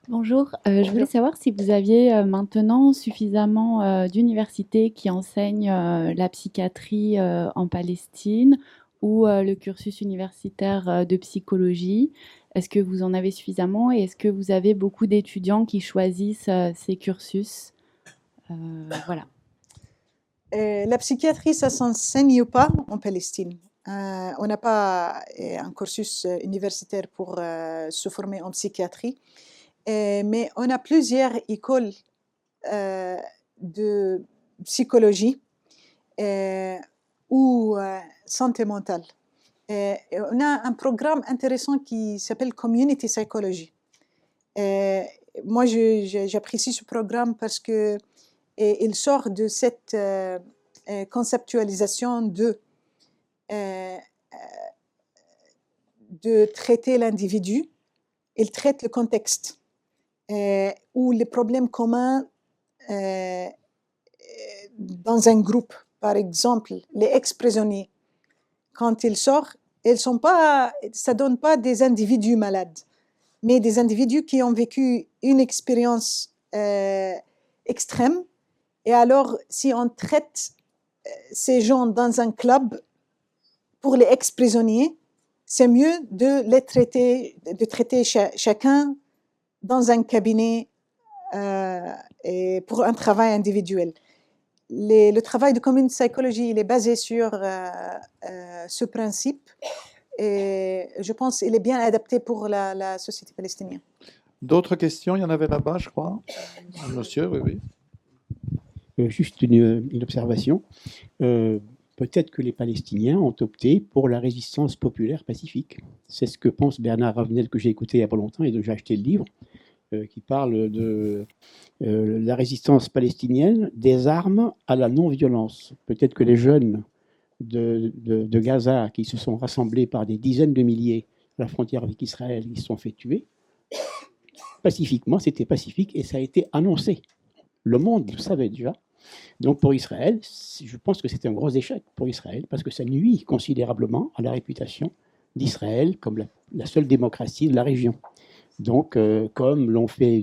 Bonjour, je voulais savoir si vous aviez maintenant suffisamment d'universités qui enseignent la psychiatrie en Palestine ou le cursus universitaire de psychologie. Est-ce que vous en avez suffisamment et est-ce que vous avez beaucoup d'étudiants qui choisissent ces cursus? Voilà. La psychiatrie, ça ne s'enseigne pas en Palestine. On n'a pas un cursus universitaire pour se former en psychiatrie. Mais on a plusieurs écoles de psychologie ou santé mentale. On a un programme intéressant qui s'appelle Community Psychology. Moi, j'apprécie ce programme parce que il sort de cette conceptualisation de traiter l'individu. Il traite le contexte. Ou les problèmes communs dans un groupe. Par exemple, les ex-prisonniers, quand ils sortent, ça ne donne pas des individus malades, mais des individus qui ont vécu une expérience extrême. Et alors, si on traite ces gens dans un club, pour les ex-prisonniers, c'est mieux de les traiter, de traiter chacun dans un cabinet et pour un travail individuel. Le travail de community psychology, il est basé sur ce principe et je pense qu'il est bien adapté pour la société palestinienne. D'autres questions? Il y en avait là-bas, je crois. Monsieur, oui. Juste une observation. Peut-être que les Palestiniens ont opté pour la résistance populaire pacifique. C'est ce que pense Bernard Ravenel, que j'ai écouté il n'y a pas longtemps et dont j'ai acheté le livre, qui parle de la résistance palestinienne, des armes à la non-violence. Peut-être que les jeunes de Gaza, qui se sont rassemblés par des dizaines de milliers à la frontière avec Israël, ils se sont fait tuer. Pacifiquement, c'était pacifique et ça a été annoncé. Le monde le savait déjà. Donc pour Israël, je pense que c'est un gros échec pour Israël parce que ça nuit considérablement à la réputation d'Israël comme la seule démocratie de la région. Donc comme l'ont fait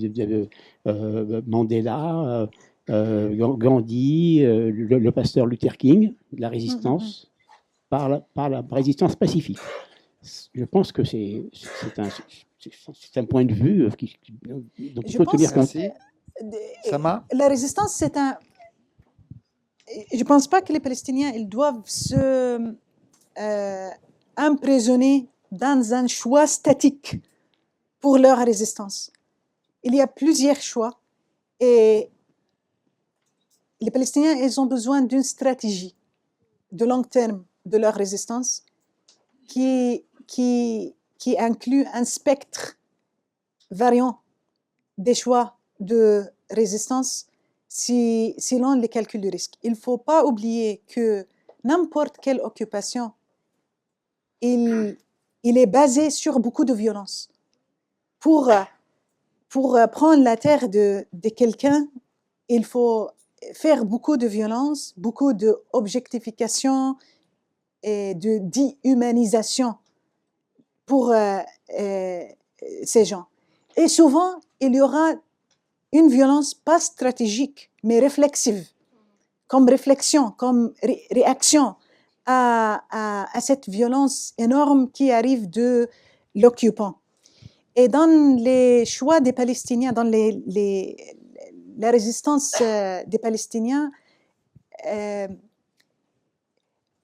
Mandela, Gandhi, le pasteur Luther King, la résistance par la résistance pacifique. Je pense que c'est un point de vue dont il faut tenir compte. Sama? La résistance, c'est un... Je ne pense pas que les Palestiniens ils doivent se emprisonner dans un choix statique pour leur résistance. Il y a plusieurs choix et les Palestiniens ils ont besoin d'une stratégie de long terme de leur résistance qui inclut un spectre variant des choix de résistance selon les calculs de risque. Il ne faut pas oublier que n'importe quelle occupation, il est basé sur beaucoup de violence. Pour prendre la terre de quelqu'un, il faut faire beaucoup de violence, beaucoup d'objectification et de déhumanisation pour ces gens. Et souvent, il y aura une violence pas stratégique, mais réflexive, comme réflexion, comme réaction à cette violence énorme qui arrive de l'occupant. Et dans les choix des Palestiniens, dans la résistance des Palestiniens,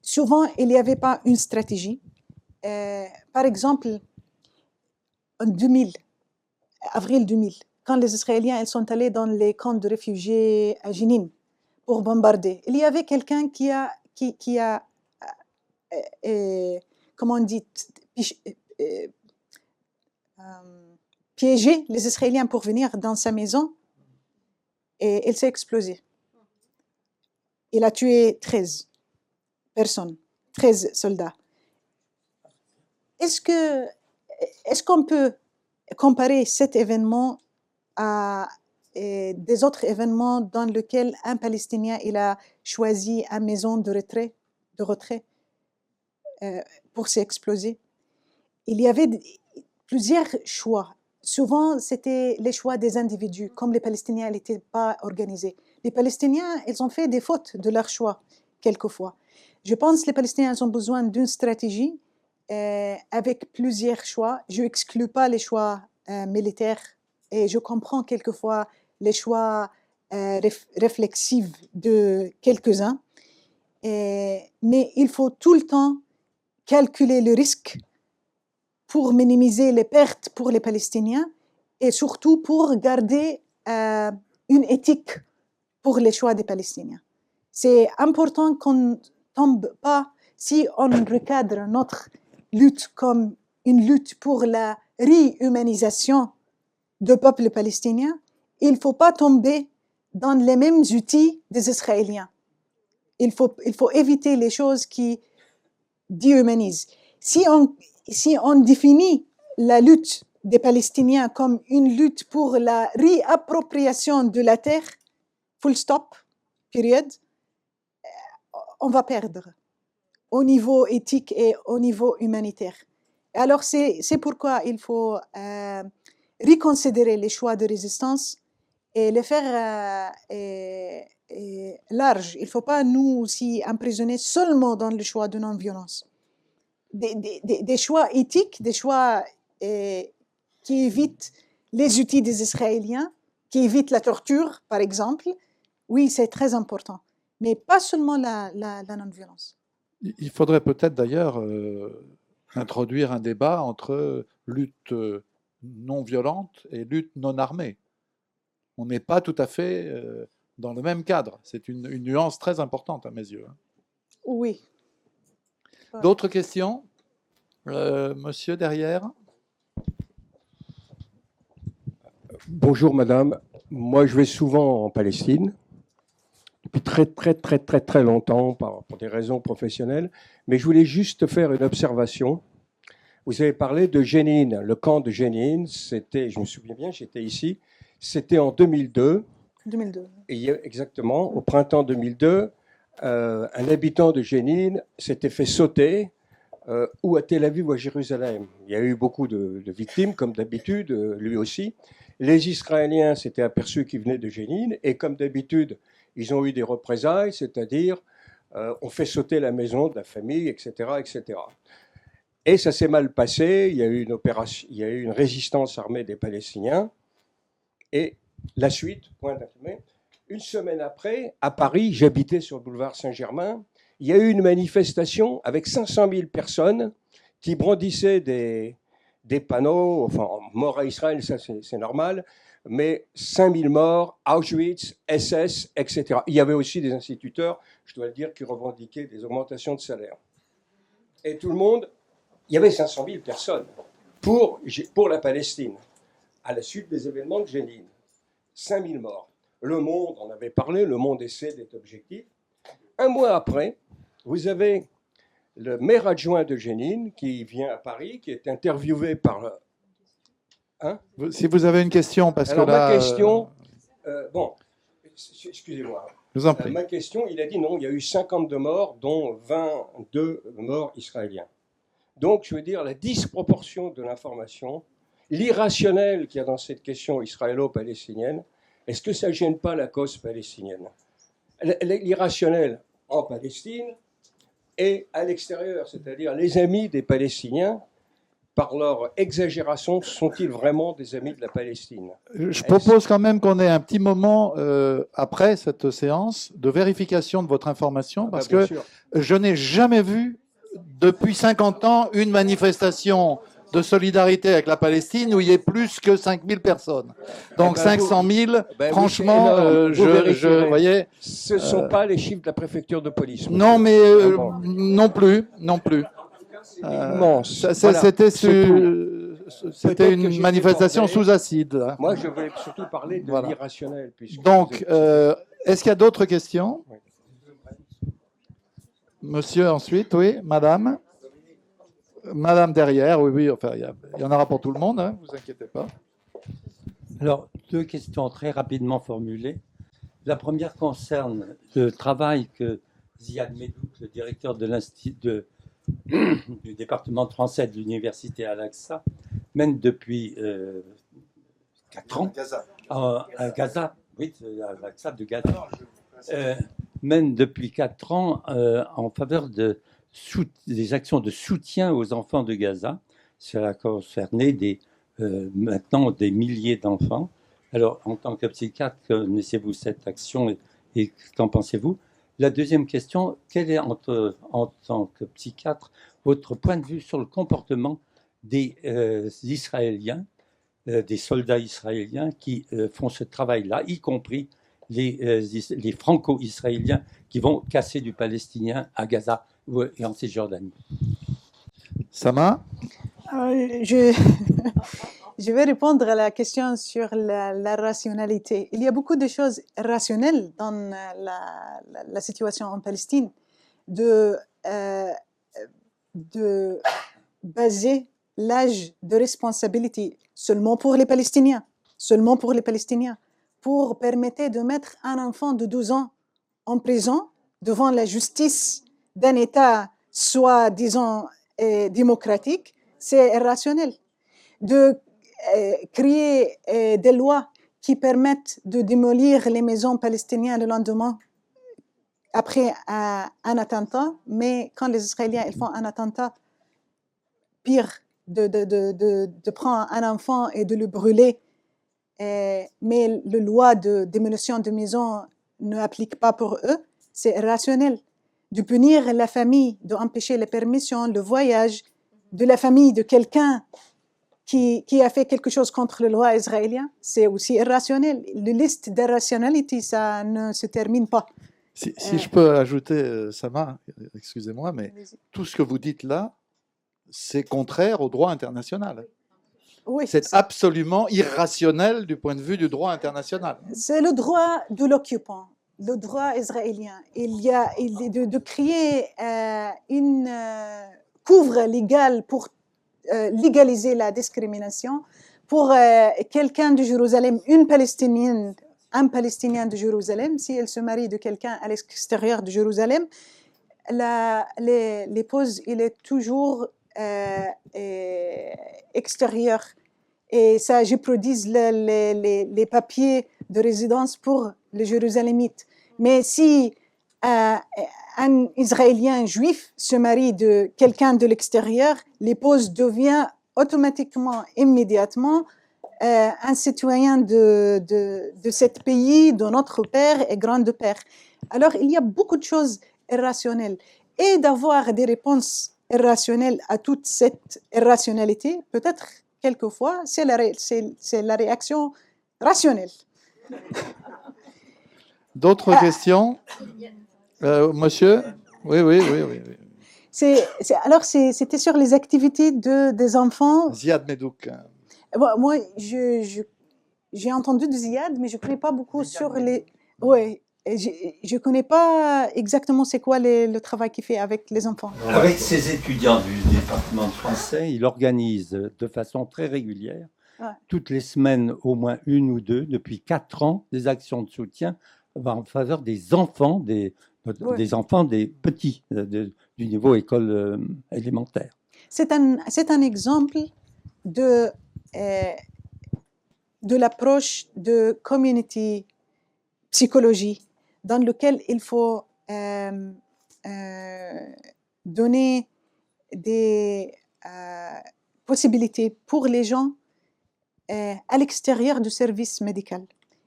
souvent, il n'y avait pas une stratégie. Par exemple, en avril 2000, quand les Israéliens ils sont allés dans les camps de réfugiés à Jenin pour bombarder, il y avait quelqu'un qui a comment on dit, piégé les Israéliens pour venir dans sa maison et il s'est explosé. Il a tué 13 personnes, 13 soldats. Est-ce qu'on peut comparer cet événement à des autres événements dans lesquels un Palestinien il a choisi une maison de retrait pour s'exploser? Il y avait plusieurs choix. Souvent, c'était les choix des individus. Comme les Palestiniens n'étaient pas organisés. Les Palestiniens, ils ont fait des fautes de leur choix, quelquefois. Je pense que les Palestiniens ils ont besoin d'une stratégie avec plusieurs choix. Je n'exclus pas les choix militaires et je comprends quelquefois les choix réflexifs de quelques-uns. Mais il faut tout le temps calculer le risque pour minimiser les pertes pour les Palestiniens et surtout pour garder une éthique pour les choix des Palestiniens. C'est important qu'on ne tombe pas, si on recadre notre lutte comme une lutte pour la réhumanisation du peuple palestinien, il ne faut pas tomber dans les mêmes outils des Israéliens. Il faut éviter les choses qui déhumanisent. Si on définit la lutte des Palestiniens comme une lutte pour la réappropriation de la terre, full stop, période, on va perdre au niveau éthique et au niveau humanitaire. Alors c'est pourquoi il faut reconsidérer les choix de résistance et les faire larges. Il ne faut pas nous aussi emprisonner seulement dans le choix de non-violence. Des choix éthiques, des choix qui évitent les outils des Israéliens, qui évitent la torture, par exemple. Oui, c'est très important, mais pas seulement la non-violence. Il faudrait peut-être d'ailleurs introduire un débat entre lutte non violente et lutte non armée. On n'est pas tout à fait dans le même cadre. C'est une nuance très importante à mes yeux. Oui. D'autres questions? Monsieur derrière. Bonjour madame, moi je vais souvent en Palestine, depuis très longtemps pour des raisons professionnelles, mais je voulais juste faire une observation. Vous avez parlé de Jenin, le camp de Jenin, c'était, je me souviens bien, j'étais ici, c'était en 2002. 2002. Et exactement, au printemps 2002, un habitant de Jenin s'était fait sauter, ou à Tel Aviv ou à Jérusalem. Il y a eu beaucoup de victimes, comme d'habitude, lui aussi. Les Israéliens s'étaient aperçus qu'ils venaient de Jenin, et comme d'habitude, ils ont eu des représailles, c'est-à-dire on fait sauter la maison de la famille, etc., etc. Et ça s'est mal passé, il y a eu une opération, il y a eu une résistance armée des Palestiniens, et la suite, point d'information, une semaine après, à Paris, j'habitais sur le boulevard Saint-Germain, il y a eu une manifestation avec 500 000 personnes qui brandissaient des panneaux, enfin, mort à Israël, ça c'est normal, mais 5000 morts, Auschwitz, SS, etc. Il y avait aussi des instituteurs, je dois le dire, qui revendiquaient des augmentations de salaire. Et tout le monde, il y avait 500 000 personnes pour la Palestine, à la suite des événements de Jenin. 5000 morts. Le Monde en avait parlé, Le Monde essaie d'être objectif. Un mois après, vous avez le maire adjoint de Jenin qui vient à Paris, qui est interviewé par... Si vous avez une question, parce Alors, que là... ma question, bon, excusez-moi. Je vous en prie. Ma question, il a dit non, il y a eu 52 morts, dont 22 morts israéliens. Donc, je veux dire, la disproportion de l'information, l'irrationnel qu'il y a dans cette question israélo-palestinienne, est-ce que ça ne gêne pas la cause palestinienne? L'irrationnel en Palestine et à l'extérieur, c'est-à-dire les amis des Palestiniens, par leur exagération, sont-ils vraiment des amis de la Palestine? Je propose quand même qu'on ait un petit moment après cette séance de vérification de votre information, parce que je n'ai jamais vu depuis 50 ans une manifestation de solidarité avec la Palestine où il y ait plus que 5000 personnes. Donc 500 000, franchement, vous voyez, ce ne sont pas les chiffres de la préfecture de police. Non, mais non plus. C'était une manifestation sous acide. Hein. Moi, je voulais surtout parler de l'irrationnel. Donc, est-ce qu'il y a d'autres questions? Monsieur, ensuite, oui, madame. Madame derrière, oui, enfin, il y en aura pour tout le monde, ne vous inquiétez pas. Alors, 2 questions très rapidement formulées. La première concerne le travail que Ziad Medouk, le directeur de du département de français de l'université Al-Aqsa, mène depuis 4 ans à Gaza, oui, Al-Aqsa de Gaza, mène depuis 4 ans en faveur des actions de soutien aux enfants de Gaza. Cela a concerné maintenant des milliers d'enfants. Alors, en tant que psychiatre, connaissez-vous cette action et qu'en pensez-vous? La deuxième question, quel est, en tant que psychiatre, votre point de vue sur le comportement des Israéliens, des soldats israéliens qui font ce travail-là, y compris les franco-israéliens qui vont casser du palestinien à Gaza et en Cisjordanie? Sama? Je vais répondre à la question sur la rationalité. Il y a beaucoup de choses rationnelles dans la situation en Palestine, de baser l'âge de responsabilité seulement pour les Palestiniens, pour permettre de mettre un enfant de 12 ans en prison devant la justice d'un État soi-disant démocratique, c'est irrationnel. De créer des lois qui permettent de démolir les maisons palestiniennes le lendemain après un attentat, mais quand les Israéliens ils font un attentat, pire, de prendre un enfant et de le brûler, mais la loi de démolition de maisons ne applique pas pour eux, c'est irrationnel. De punir la famille, d'empêcher les permissions, le voyage de la famille de quelqu'un qui a fait quelque chose contre le loi israélien, c'est aussi irrationnel. La liste d'irrationalité, ça ne se termine pas. Si je peux ajouter, Sama, excusez-moi, mais tout ce que vous dites là, c'est contraire au droit international. Oui, c'est absolument irrationnel du point de vue du droit international. C'est le droit de l'occupant, le droit israélien. Il y a de créer une couvre légal pour légaliser la discrimination pour quelqu'un de Jérusalem, un Palestinien de Jérusalem, si elle se marie de quelqu'un à l'extérieur de Jérusalem, l'épouse, il est toujours extérieur. Et ça, je produise les papiers de résidence pour les Jérusalémites. Mais si un Israélien juif se marie de quelqu'un de l'extérieur, l'épouse devient automatiquement, immédiatement, un citoyen de ce pays, de notre père et grand-père. Alors, il y a beaucoup de choses irrationnelles. Et d'avoir des réponses irrationnelles à toute cette irrationalité, peut-être, quelquefois, c'est la réaction rationnelle. D'autres questions? Monsieur? Oui. Alors, c'était sur les activités des enfants. Ziad Medouk. Moi, j'ai entendu de Ziad, mais je ne connais pas beaucoup sur les... Oui, je ne connais pas exactement c'est quoi le travail qu'il fait avec les enfants. Avec ses étudiants du département de français, il organise de façon très régulière, toutes les semaines au moins une ou deux, depuis 4 ans, des actions de soutien en faveur des enfants, des enfants, des petits, du niveau école élémentaire. C'est un exemple de l'approche de community psychologie dans lequel il faut donner des possibilités pour les gens à l'extérieur du service médical.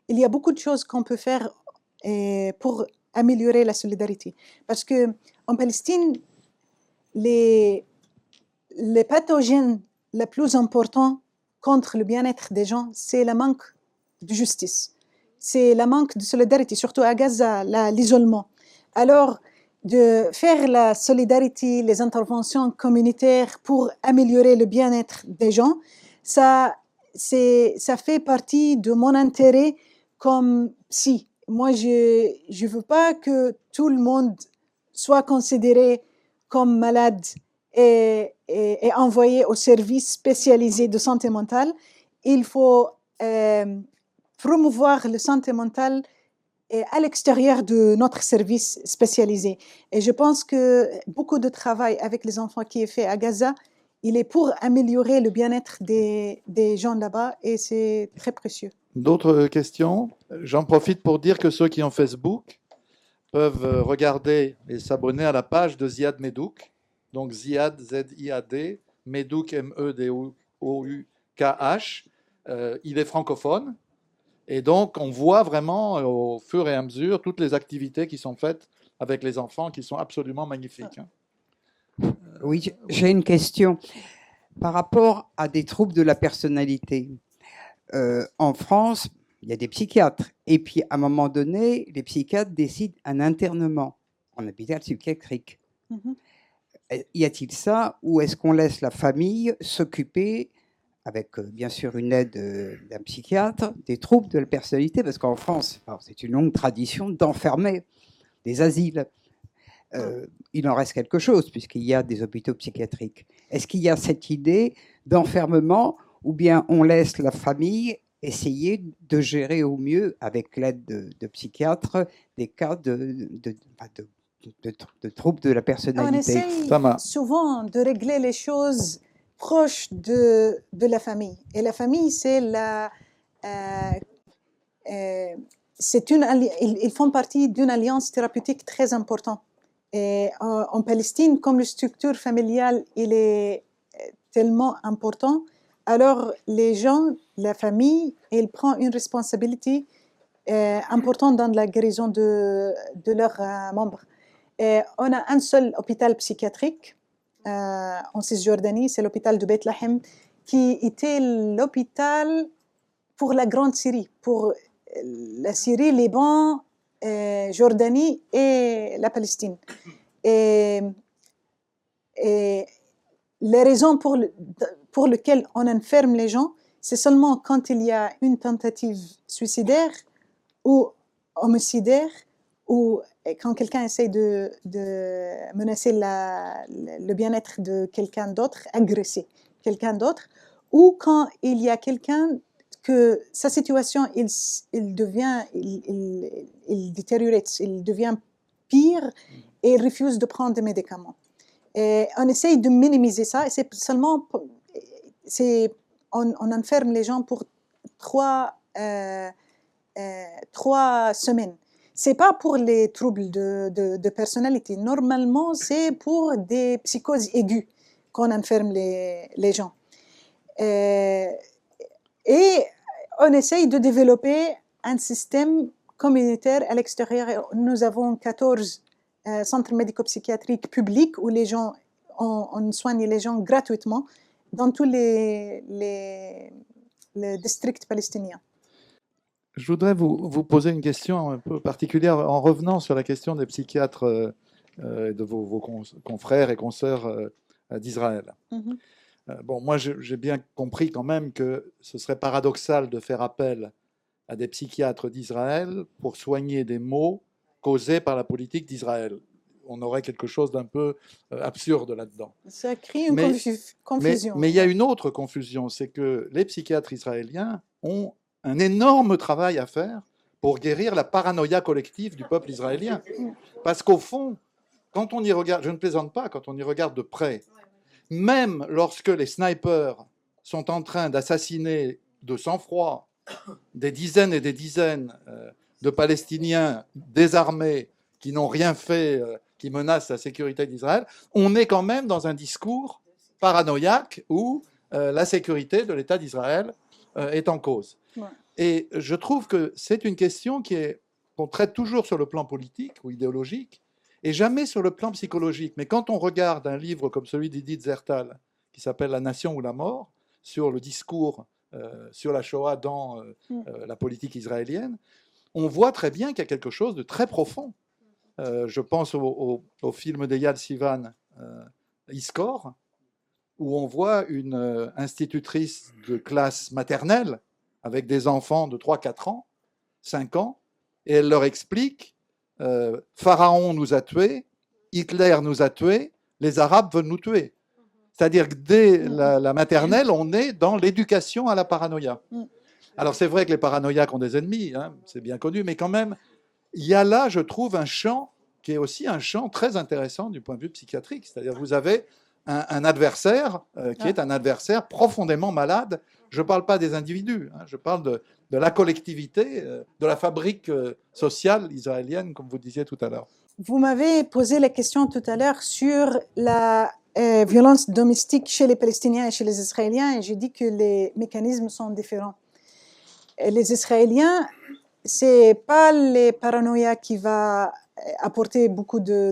Il y a beaucoup de choses qu'on peut faire pour améliorer la solidarité. Parce qu'en Palestine, les pathogènes les plus importants contre le bien-être des gens, c'est le manque de justice. C'est le manque de solidarité, surtout à Gaza, l'isolement. Alors, de faire la solidarité, les interventions communautaires pour améliorer le bien-être des gens, ça fait partie de mon intérêt comme psy. Moi, je veux pas que tout le monde soit considéré comme malade et envoyé au service spécialisé de santé mentale. Il faut promouvoir la santé mentale à l'extérieur de notre service spécialisé. Et je pense que beaucoup de travail avec les enfants qui est fait à Gaza, il est pour améliorer le bien-être des gens là-bas et c'est très précieux. D'autres questions? J'en profite pour dire que ceux qui ont Facebook peuvent regarder et s'abonner à la page de Ziad Medouk. Donc Ziad, Z-I-A-D, Medouk, M-E-D-O-U-K-H. Il est francophone. Et donc, on voit vraiment au fur et à mesure toutes les activités qui sont faites avec les enfants qui sont absolument magnifiques. Oui, j'ai une question. Par rapport à des troubles de la personnalité, en France, il y a des psychiatres. Et puis, à un moment donné, les psychiatres décident un internement en hôpital psychiatrique. Y a-t-il ça ou est-ce qu'on laisse la famille s'occuper avec bien sûr une aide d'un psychiatre, des troubles de la personnalité, parce qu'en France, c'est une longue tradition d'enfermer des asiles. Il en reste quelque chose, puisqu'il y a des hôpitaux psychiatriques. Est-ce qu'il y a cette idée d'enfermement, ou bien on laisse la famille essayer de gérer au mieux, avec l'aide de psychiatres, des cas de troubles de la personnalité? On essaye souvent de régler les choses proche de la famille. Et la famille, c'est ils font partie d'une alliance thérapeutique très importante. Et en Palestine, comme la structure familiale, il est tellement important, alors les gens, la famille, elle prend une responsabilité importante dans la guérison de leurs membres. Et on a un seul hôpital psychiatrique en Cisjordanie, c'est l'hôpital de Bethléem, qui était l'hôpital pour la grande Syrie, pour la Syrie, Liban, Jordanie et la Palestine. Et les raisons pour lesquelles on enferme les gens, c'est seulement quand il y a une tentative suicidaire ou homicidaire, ou quand quelqu'un essaie de menacer le bien-être de quelqu'un d'autre, agresser quelqu'un d'autre, ou quand il y a quelqu'un que sa situation, il détériore, il devient pire et il refuse de prendre des médicaments. Et on essaye de minimiser ça, et c'est seulement, on enferme les gens pour 3 semaines. C'est pas pour les troubles de personnalité. Normalement, c'est pour des psychoses aiguës qu'on enferme les gens. Et on essaye de développer un système communautaire à l'extérieur. Nous avons 14 centres médico-psychiatriques publics où les gens, on soigne les gens gratuitement dans tous les districts palestiniens. Je voudrais vous poser une question un peu particulière en revenant sur la question des psychiatres de vos confrères et consoeurs d'Israël. Bon, moi, j'ai bien compris quand même que ce serait paradoxal de faire appel à des psychiatres d'Israël pour soigner des maux causés par la politique d'Israël. On aurait quelque chose d'un peu absurde là-dedans. Ça crée une confusion. Mais il y a une autre confusion, c'est que les psychiatres israéliens ont un énorme travail à faire pour guérir la paranoïa collective du peuple israélien. Parce qu'au fond, quand on y regarde, je ne plaisante pas, quand on y regarde de près, même lorsque les snipers sont en train d'assassiner de sang-froid des dizaines et des dizaines de Palestiniens désarmés qui n'ont rien fait, qui menacent la sécurité d'Israël, on est quand même dans un discours paranoïaque où la sécurité de l'État d'Israël est en cause. Ouais. Et je trouve que c'est une question qu'on traite toujours sur le plan politique ou idéologique et jamais sur le plan psychologique. Mais quand on regarde un livre comme celui d'Edith Zertal, qui s'appelle La nation ou la mort, sur le discours sur la Shoah dans la politique israélienne, on voit très bien qu'il y a quelque chose de très profond. Je pense au film d'Eyal Sivan, Iskor, où on voit une institutrice de classe maternelle avec des enfants de 3-4 ans, 5 ans, et elle leur explique Pharaon nous a tués, Hitler nous a tués, les Arabes veulent nous tuer. C'est-à-dire que dès la maternelle, on est dans l'éducation à la paranoïa. Alors c'est vrai que les paranoïaques ont des ennemis, hein, c'est bien connu, mais quand même, il y a là, je trouve, un champ qui est aussi un champ très intéressant du point de vue psychiatrique. C'est-à-dire que vous avez un adversaire qui est un adversaire profondément malade. Je ne parle pas des individus, hein, je parle de la collectivité, de la fabrique sociale israélienne, comme vous disiez tout à l'heure. Vous m'avez posé la question tout à l'heure sur la violence domestique chez les Palestiniens et chez les Israéliens, et j'ai dit que les mécanismes sont différents. Et les Israéliens, c'est pas les paranoïas qui va apporter beaucoup de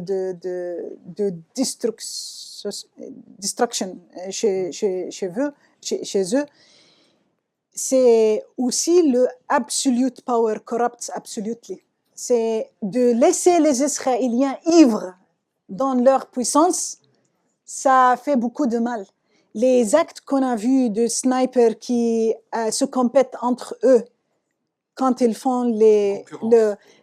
destruction chez eux. C'est aussi le absolute power corrupts absolutely. C'est de laisser les Israéliens ivres dans leur puissance, ça fait beaucoup de mal. Les actes qu'on a vus de snipers qui se compètent entre eux quand ils font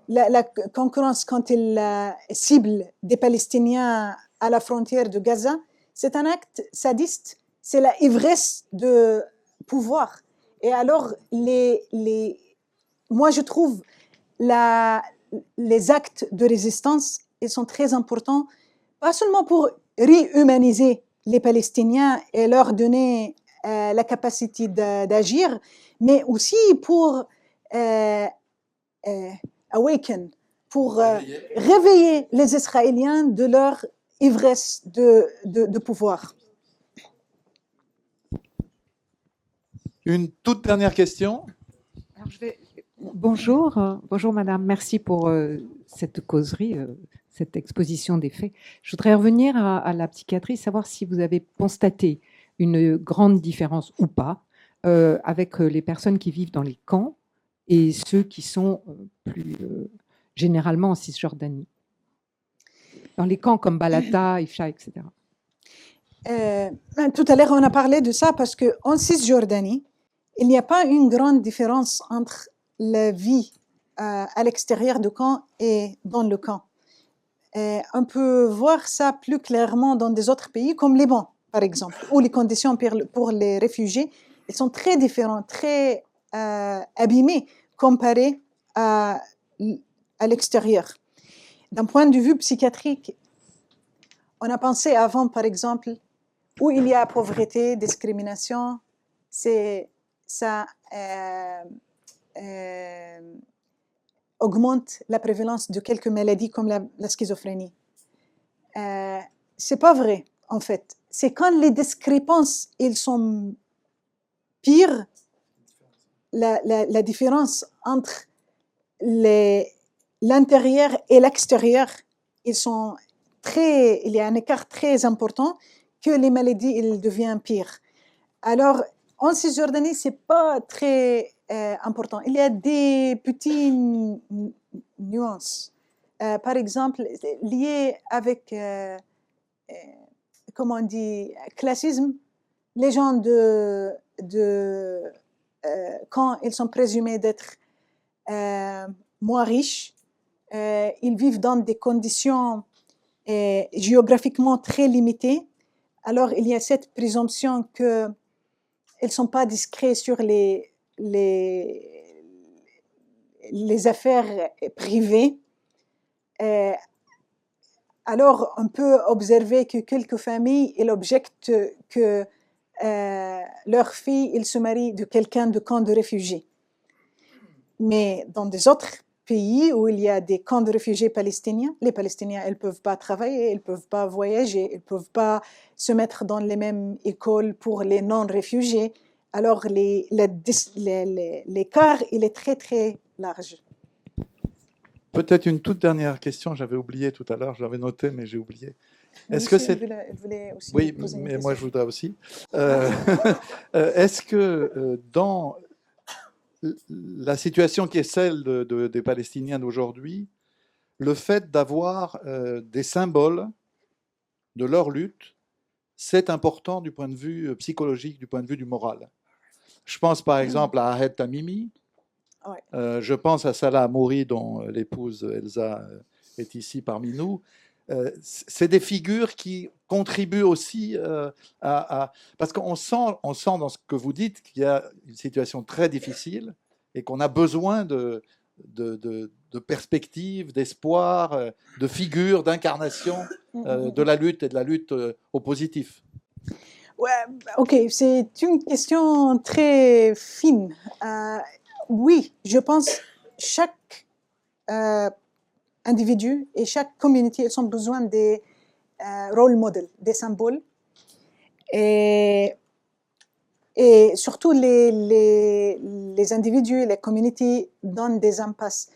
la concurrence, quand ils ciblent des Palestiniens à la frontière de Gaza, c'est un acte sadiste, c'est la ivresse de pouvoir. Et alors, moi je trouve les actes de résistance, ils sont très importants, pas seulement pour réhumaniser les Palestiniens et leur donner la capacité d'agir, mais aussi pour awaken, pour réveiller les Israéliens de leur ivresse de pouvoir. Une toute dernière question. Alors, bonjour madame, merci pour cette causerie, cette exposition des faits. Je voudrais revenir à la psychiatrie, savoir si vous avez constaté une grande différence ou pas avec les personnes qui vivent dans les camps et ceux qui sont plus généralement en Cisjordanie. Dans les camps comme Balata, Ifcha, etc. Tout à l'heure, on a parlé de ça parce qu'en Cisjordanie, il n'y a pas une grande différence entre la vie à l'extérieur du camp et dans le camp. On peut voir ça plus clairement dans des autres pays comme Liban, par exemple, où les conditions pour les réfugiés elles sont très différentes, très abîmées comparées à l'extérieur. D'un point de vue psychiatrique, on a pensé avant, par exemple, où il y a pauvreté, discrimination, ça augmente la prévalence de quelques maladies comme la schizophrénie. C'est pas vrai, en fait. C'est quand les discrépances ils sont pires, la différence entre l'intérieur et l'extérieur, il y a un écart très important que les maladies ils deviennent pires. Alors, en Cisjordanie, c'est pas très important. Il y a des petites nuances. Par exemple, liées avec, comment on dit, classisme, les gens quand ils sont présumés d'être moins riches, ils vivent dans des conditions géographiquement très limitées. Alors, il y a cette présomption qu'ils ne sont pas discrets sur les les affaires privées, alors on peut observer que quelques familles ils objectent que leur fille il se marie de quelqu'un de camp de réfugiés. Mais dans des autres pays où il y a des camps de réfugiés palestiniens, les Palestiniens ils ne peuvent pas travailler, ils ne peuvent pas voyager, ils ne peuvent pas se mettre dans les mêmes écoles pour les non-réfugiés. Alors l'écart il est très très large. Peut-être une toute dernière question, j'avais oublié tout à l'heure, je l'avais noté mais j'ai oublié. Est-ce que c'est... Oui, mais moi je voudrais aussi. Est-ce que dans la situation qui est celle des Palestiniens d'aujourd'hui, le fait d'avoir des symboles de leur lutte, c'est important du point de vue psychologique, du point de vue du moral. Je pense par exemple à Ahed Tamimi, je pense à Salah Amouri dont l'épouse Elsa est ici parmi nous. C'est des figures qui contribuent aussi parce qu'on sent dans ce que vous dites qu'il y a une situation très difficile et qu'on a besoin de perspectives, d'espoir, de figures, d'incarnation de la lutte et de la lutte au positif. Ouais, ok, c'est une question très fine. Oui, je pense chaque individu et chaque communauté, ils ont besoin des role models, des symboles. Et surtout les individus, les communautés donnent des impasses.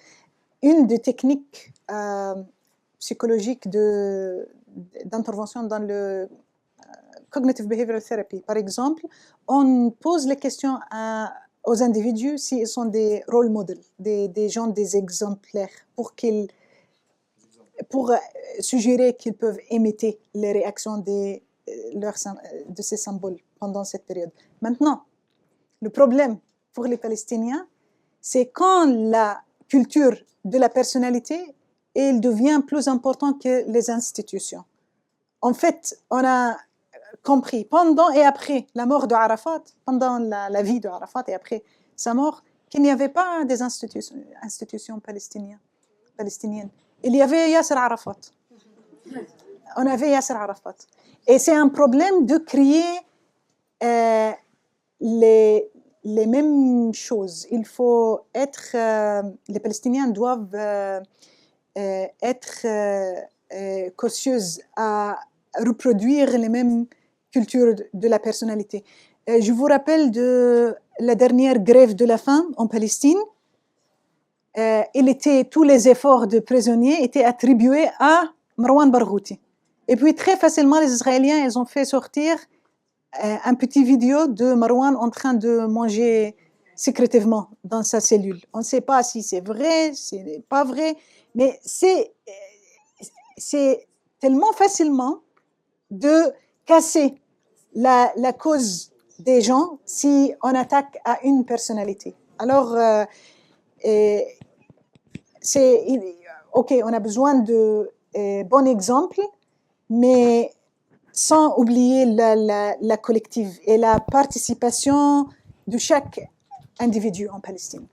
Une des techniques psychologiques d'intervention dans le cognitive behavioral therapy, par exemple, on pose les questions aux individus s'ils sont des role models, des gens, des exemplaires, pour suggérer qu'ils peuvent imiter les réactions de ces symboles pendant cette période. Maintenant, le problème pour les Palestiniens, c'est quand la culture de la personnalité elle devient plus importante que les institutions. En fait, on a compris pendant et après la mort de Arafat, pendant la vie de Arafat et après sa mort, qu'il n'y avait pas des institutions palestiniennes. Il y avait Yasser Arafat. On avait Yasser Arafat. Et c'est un problème de créer les mêmes choses. Il faut être... les Palestiniens doivent être cautieux à reproduire les mêmes cultures de la personnalité. Je vous rappelle de la dernière grève de la faim en Palestine. Tous les efforts de prisonniers étaient attribués à Marwan Barghouti. Et puis très facilement, les Israéliens ils ont fait sortir un petit vidéo de Marwan en train de manger secrètement dans sa cellule. On ne sait pas si c'est vrai, si c'est pas vrai, mais c'est tellement facilement de casser la cause des gens si on attaque à une personnalité. Alors, ok, on a besoin de bons exemples, mais sans oublier la collective et la participation de chaque individu en Palestine.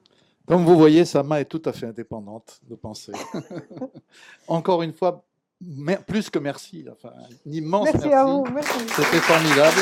Comme vous voyez, Sama est tout à fait indépendante de penser. Encore une fois, plus que merci. Enfin, un immense merci. Merci à vous. Merci. C'était formidable.